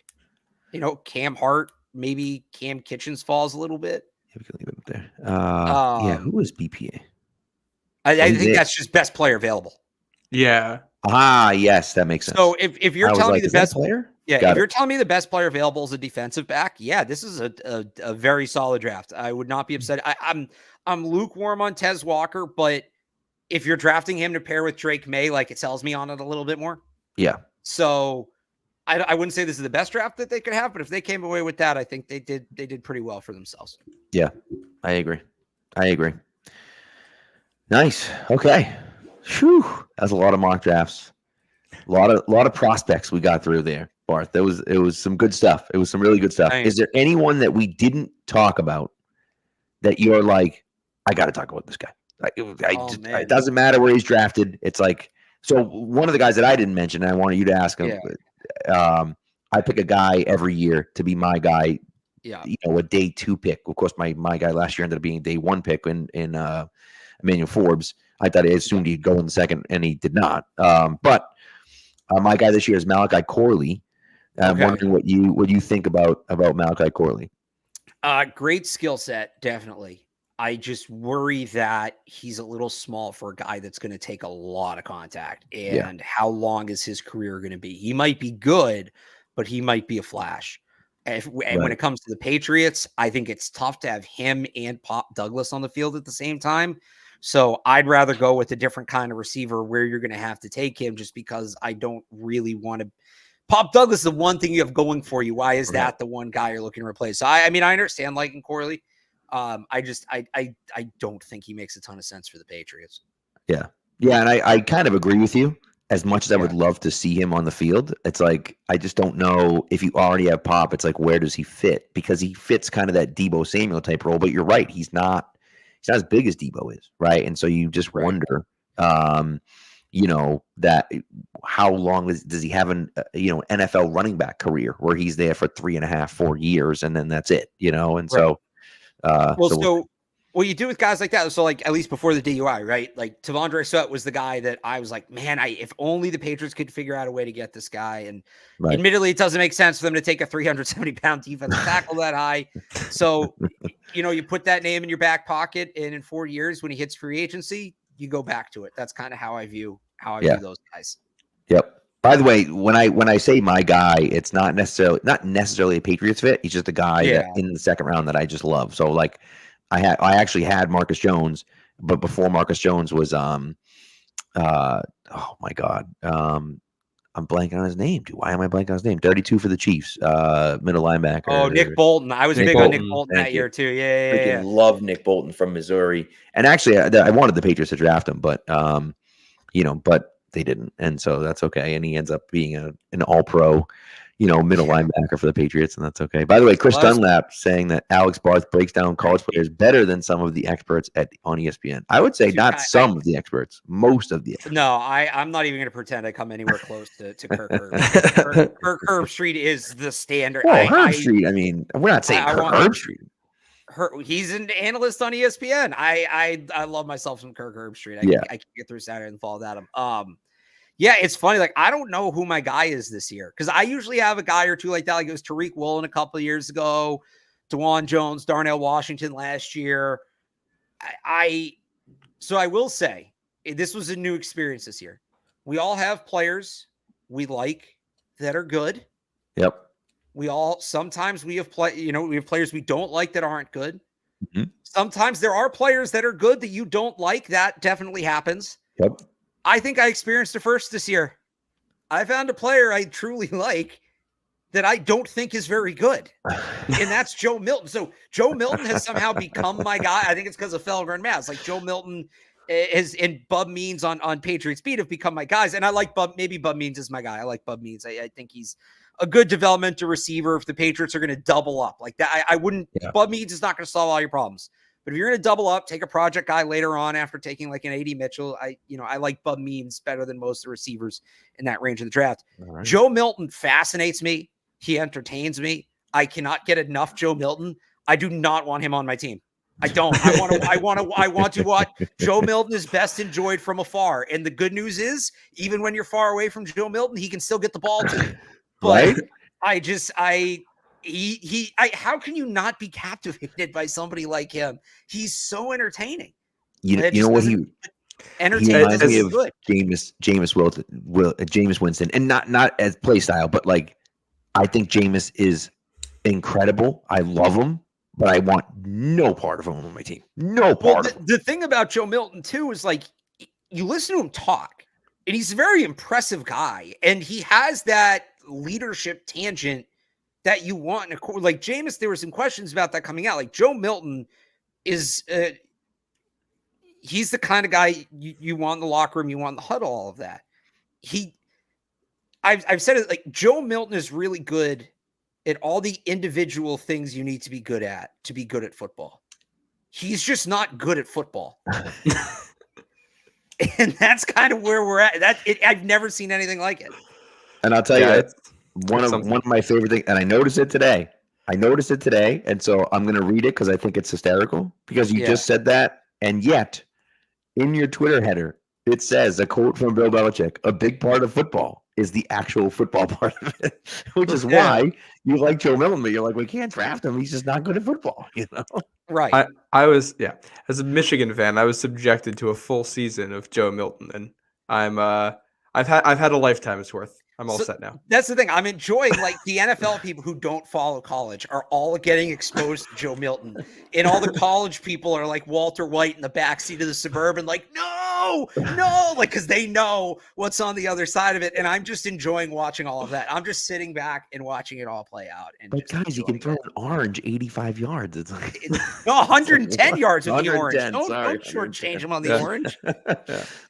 Cam Hart, maybe Cam Kitchens falls a little bit. Yeah, we can leave it up there. Who is BPA? I think that's just best player available. Yeah. Yes, that makes sense. So if you're telling me the best player, you're telling me the best player available is a defensive back, this is a very solid draft. I would not be upset. I'm lukewarm on Tez Walker, but if you're drafting him to pair with Drake May, it sells me on it a little bit more. Yeah. So I wouldn't say this is the best draft that they could have, but if they came away with that, I think they did pretty well for themselves. Yeah, I agree. Nice. Okay. Whew. That's a lot of mock drafts. A lot of prospects we got through there, Barth. It was some good stuff. It was some really good stuff. Is there anyone that we didn't talk about that you're like, I got to talk about this guy? It doesn't matter where he's drafted. It's so one of the guys that I didn't mention, and I wanted you to ask him. Yeah. I pick a guy every year to be my guy. Yeah. A day 2 pick. Of course, my guy last year ended up being a day 1 pick in Emmanuel Forbes. I thought I assumed he'd go in the second, and he did not. But my guy this year is Malachi Corley. I'm wondering what you think about Malachi Corley. Great skill set, definitely. I just worry that he's a little small for a guy that's going to take a lot of contact. And how long is his career going to be? He might be good, but he might be a flash. And when it comes to the Patriots, I think it's tough to have him and Pop Douglas on the field at the same time. So I'd rather go with a different kind of receiver where you're going to have to take him, just because I don't really want to. Pop Douglas is the one thing you have going for you. Why is that the one guy you're looking to replace? So I mean, I understand liking Corley. I don't think he makes a ton of sense for the Patriots. Yeah. And I kind of agree with you. As much as I would love to see him on the field, it's I just don't know if you already have Pop. It's where does he fit? Because he fits kind of that Deebo Samuel type role. But you're right, he's not as big as Deebo is, right? And so you just wonder, that how long does he have an NFL running back career where he's there for 3.5, 4 years and then that's it, and so. Well, you do with guys like that. So, at least before the DUI, right? Tavondre Sweat was the guy that I was like, man, if only the Patriots could figure out a way to get this guy. And admittedly, it doesn't make sense for them to take a 370-pound defensive tackle that high. So, you put that name in your back pocket, and in 4 years, when he hits free agency, you go back to it. That's kind of how I view those guys. Yep. By the way, when I say my guy, it's not necessarily a Patriots fit. He's just a guy that in the second round that I just love. So like, I actually had Marcus Jones, but before Marcus Jones was oh my God, I'm blanking on his name. Dude, why am I blanking on his name? 32 for the Chiefs, middle linebacker. Oh, Nick Bolton. I was big on Nick Bolton that year too. Yeah. Love Nick Bolton from Missouri. And actually, I wanted the Patriots to draft him, but but they didn't, and so that's okay. And he ends up being an All-Pro, middle linebacker for the Patriots, and that's okay. By the way, Chris Dunlap saying that Alex Barth breaks down college players better than some of the experts on ESPN. I would say not some of the experts, most of the experts. No, I'm not even going to pretend I come anywhere close to Kirk Herbstreit. Kirk Herbstreit is the standard. Well, Herbstreit. I mean, we're not saying Kirk Herbstreit. He's an analyst on ESPN. I love myself some Kirk Herbstreit. I can get through Saturday and fall without him. Yeah, it's funny. Like, I don't know who my guy is this year because I usually have a guy or two like that. Like it was Tariq Woolen a couple of years ago, DeJuan Jones, Darnell Washington last year. So I will say this was a new experience this year. We all have players we like that are good. Yep. Sometimes we have we have players we don't like that aren't good. Mm-hmm. Sometimes there are players that are good that you don't like. That definitely happens. Yep. I think I experienced it first this year. I found a player I truly like that I don't think is very good. And that's Joe Milton. So Joe Milton has somehow become my guy. I think it's because of Felger and Maz. Like Joe Milton and Bub Means on Patriots Beat have become my guys. And I like maybe Bub Means is my guy. I like Bub Means. I think he's a good developmental receiver. If the Patriots are going to double up like that, I wouldn't. Yeah. Bub Means is not going to solve all your problems. But if you're going to double up, take a project guy later on after taking like an A.D. Mitchell, I like Bub Means better than most of the receivers in that range of the draft. Right. Joe Milton fascinates me. He entertains me. I cannot get enough Joe Milton. I do not want him on my team. I don't. I want to watch. Joe Milton is best enjoyed from afar. And the good news is, even when you're far away from Joe Milton, he can still get the ball to you. But right? How can you not be captivated by somebody like him? He's so entertaining. You know what he reminds me of Jameis Winston, and not as play style, but like I think Jameis is incredible. I love him, but I want no part of him on my team. No part. Well, the thing about Joe Milton too is like you listen to him talk, and he's a very impressive guy, and he has that leadership tangent that you want in a like Jameis. There were some questions about that coming out. Like Joe Milton is, he's the kind of guy you want in the locker room, you want in the huddle, all of that. I've said it, like Joe Milton is really good at all the individual things you need to be good at football. He's just not good at football. And that's kind of where we're at. I've never seen anything like it. And I'll tell you, one of my favorite things, and I noticed it today. And so I'm going to read it because I think it's hysterical because you just said that. And yet, in your Twitter header, it says a quote from Bill Belichick, a big part of football is the actual football part of it, which is why you like Joe Milton, but you're like, we can't draft him. He's just not good at football, Right. I was, as a Michigan fan, I was subjected to a full season of Joe Milton, and I've had a lifetime's worth. I'm all set now. That's the thing. I'm enjoying like the NFL people who don't follow college are all getting exposed to Joe Milton. And all the college people are like Walter White in the backseat of the Suburban, like, no, like, because they know what's on the other side of it. And I'm just enjoying watching all of that. I'm just sitting back and watching it all play out. And but guys, you can throw an orange 85 yards. It's like 110 yards with the orange. Don't shortchange him on the orange.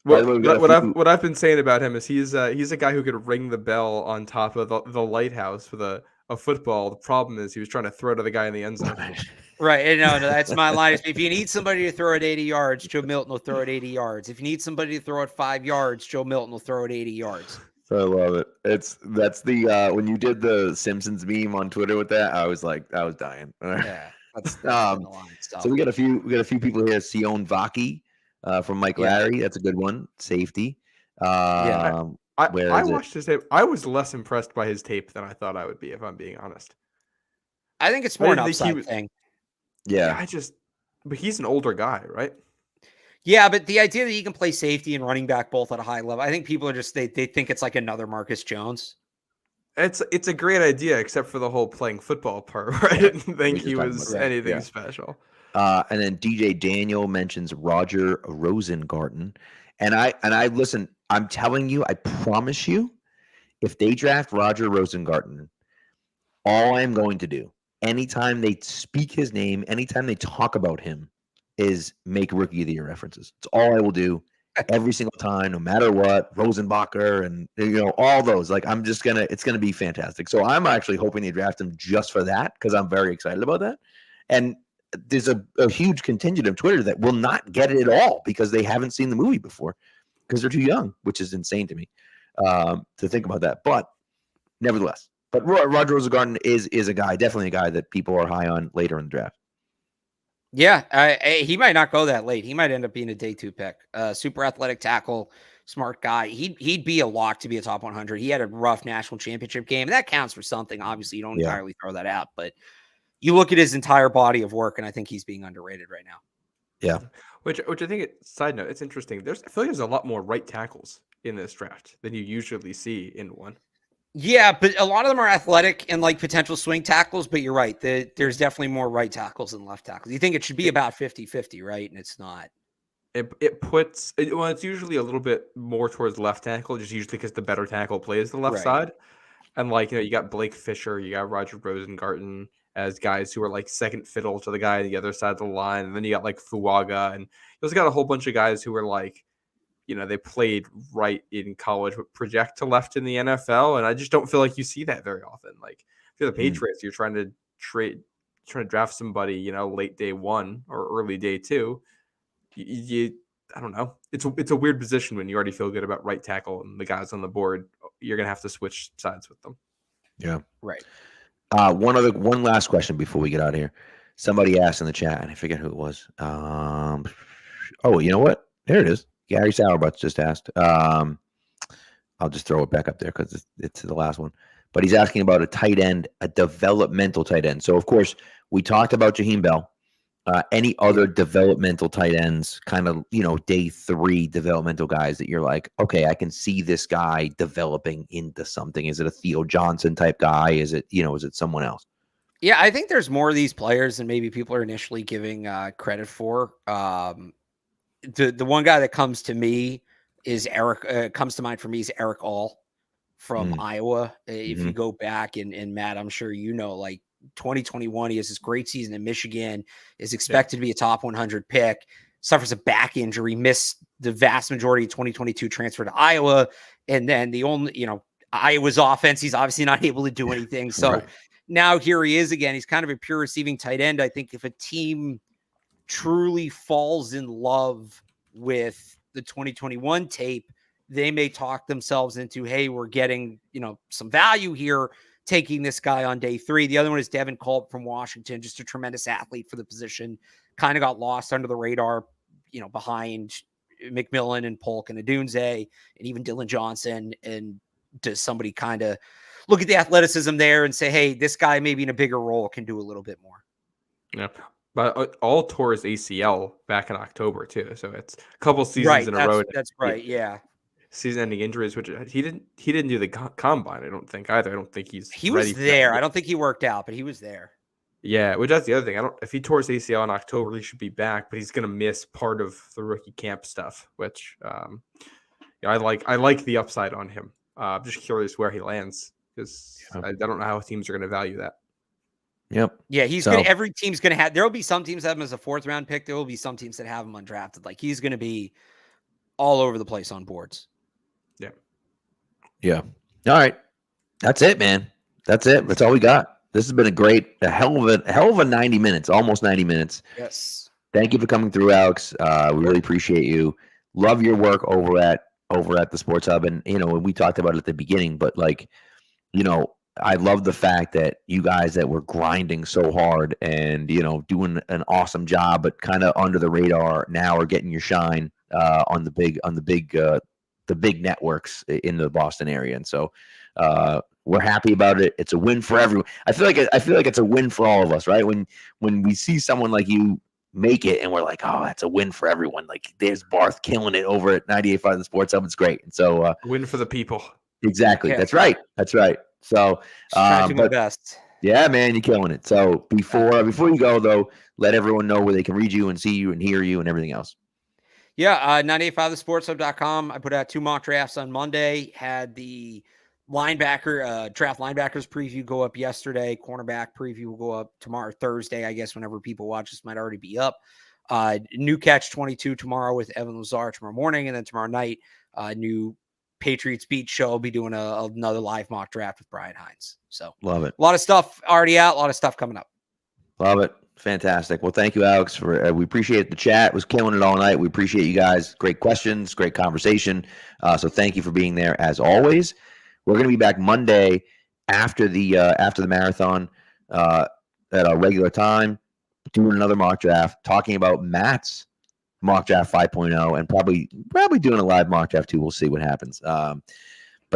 What I've been saying about him is he's a guy who could ring the bell on top of the lighthouse with a football. The problem is he was trying to throw to the guy in the end zone. Right. No, that's my line. If you need somebody to throw it 80 yards, Joe Milton will throw it 80 yards. If you need somebody to throw it 5 yards, Joe Milton will throw it 80 yards. I love it. That's the when you did the Simpsons meme on Twitter with that, I was dying. Yeah. That's so we got a few people here. Sion Vaki from Mike Larry. That's a good one. Safety. I watched his tape. I was less impressed by his tape than I thought I would be, if I'm being honest. I think it's more an upside thing. Yeah. But he's an older guy, right? Yeah, but the idea that he can play safety and running back both at a high level, I think people are just they think it's like another Marcus Jones. It's a great idea, except for the whole playing football part, where I didn't think he was anything special. And then DJ Daniel mentions Roger Rosengarten, and I listen. I'm telling you, I promise you, if they draft Roger Rosengarten, all I'm going to do, anytime they speak his name, anytime they talk about him, is make Rookie of the Year references. It's all I will do every single time, no matter what. Rosenbacher and all those. Like it's gonna be fantastic. So I'm actually hoping they draft him just for that because I'm very excited about that. And there's a huge contingent of Twitter that will not get it at all because they haven't seen the movie before because they're too young, which is insane to me to think about that. But nevertheless, Roger Rosengarten is definitely a guy that people are high on later in the draft. Yeah, he might not go that late. He might end up being a day 2 pick. Super athletic tackle, smart guy. He'd be a lock to be a top 100. He had a rough national championship game. That counts for something. Obviously, you don't entirely throw that out, but you look at his entire body of work, and I think he's being underrated right now. Yeah. Which I think, side note, it's interesting. I feel like there's a lot more right tackles in this draft than you usually see in one. Yeah, but a lot of them are athletic and like potential swing tackles, but you're right. There's definitely more right tackles than left tackles. You think it should be about 50-50, right? And it's not. It's usually a little bit more towards left tackle, just usually because the better tackle plays the left side. And you got Blake Fisher, you got Roger Rosengarten as guys who are like second fiddle to the guy on the other side of the line. And then you got like Fuaga, and you also got a whole bunch of guys who are like, they played right in college, but project to left in the NFL. And I just don't feel like you see that very often. Like if you're the Patriots, you're trying to draft somebody, late day 1 or early day 2. I don't know. It's a weird position when you already feel good about right tackle and the guys on the board. You're going to have to switch sides with them. Yeah. Right. One last question before we get out of here. Somebody asked in the chat, and I forget who it was. Oh, you know what? There it is. Gary Sauerbutts just asked. I'll just throw it back up there because it's the last one. But he's asking about a tight end, a developmental tight end. So, of course, we talked about Jaheim Bell. Any other developmental tight ends, kind of, day 3 developmental guys that you're like, okay, I can see this guy developing into something. Is it a Theo Johnson type guy? Is it someone else? Yeah, I think there's more of these players than maybe people are initially giving credit for. The one guy that comes to mind for me is Eric All from Iowa. If you go back and Matt, I'm sure 2021, he has this great season in Michigan, is expected to be a top 100 pick, suffers a back injury, missed the vast majority of 2022, transfer to Iowa. And then Iowa's offense, he's obviously not able to do anything. So now here he is again. He's kind of a pure receiving tight end. I think if a team truly falls in love with the 2021 tape, they may talk themselves into, hey, we're getting, some value here, taking this guy on day 3. The other one is Devin Culp from Washington, just a tremendous athlete for the position, kind of got lost under the radar, behind McMillan and Polk and Adunze and even Dylan Johnson. And does somebody kind of look at the athleticism there and say, hey, this guy maybe in a bigger role can do a little bit more? Yeah. But All tore his ACL back in October too, so it's a couple seasons in a row. That's right, yeah. Season-ending injuries, which he didn't do the combine. I don't think either. I don't think he was there. I don't think he worked out, but he was there. Yeah, which that's the other thing. If he tore his ACL in October, he should be back, but he's going to miss part of the rookie camp stuff, which I like the upside on him. I'm just curious where he lands because I don't know how teams are going to value that. Yep. Yeah, every team's going to have, there will be some teams that have him as a 4th round pick. There will be some teams that have him undrafted. Like he's going to be all over the place on boards. Yeah. Yeah. All right. That's it, man. That's it. That's all we got. This has been a hell of a 90 minutes, almost 90 minutes. Yes. Thank you for coming through, Alex. We really appreciate you. Love your work over at the Sports Hub. And, we talked about it at the beginning, but I love the fact that you guys that were grinding so hard and, doing an awesome job, but kind of under the radar now are getting your shine on the big networks in the Boston area. And so we're happy about it. It's a win for everyone. I feel like it's a win for all of us, right? When we see someone like you make it, and we're like, oh, that's a win for everyone. Like, there's Barth killing it over at 98.5 The Sports Hub. It's great. And so win for the people. Exactly. Yeah. That's right. That's right. So trying to do my best. Yeah, man, you're killing it. So before you go though, let everyone know where they can read you and see you and hear you and everything else. Yeah, 985thesportshub.com. I put out 2 mock drafts on Monday. Had the draft linebackers preview go up yesterday. Cornerback preview will go up tomorrow, Thursday, I guess, whenever people watch this might already be up. New Catch 22 tomorrow with Evan Lazar tomorrow morning, and then tomorrow night, new Patriots Beat show. I'll be doing another live mock draft with Brian Hines. So love it. A lot of stuff already out, a lot of stuff coming up. Love it. Fantastic. Well, thank you, Alex. We appreciate the chat. It was killing it all night. We appreciate you guys. Great questions, great conversation. So thank you for being there as always. We're going to be back Monday after the marathon at our regular time, doing another mock draft, talking about Matt's mock draft 5.0, and probably doing a live mock draft too. We'll see what happens. But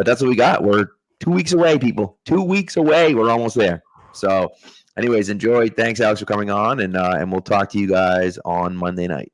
that's what we got. We're 2 weeks away, people. 2 weeks away. We're almost there. So anyways, enjoy. Thanks, Alex, for coming on, and we'll talk to you guys on Monday night.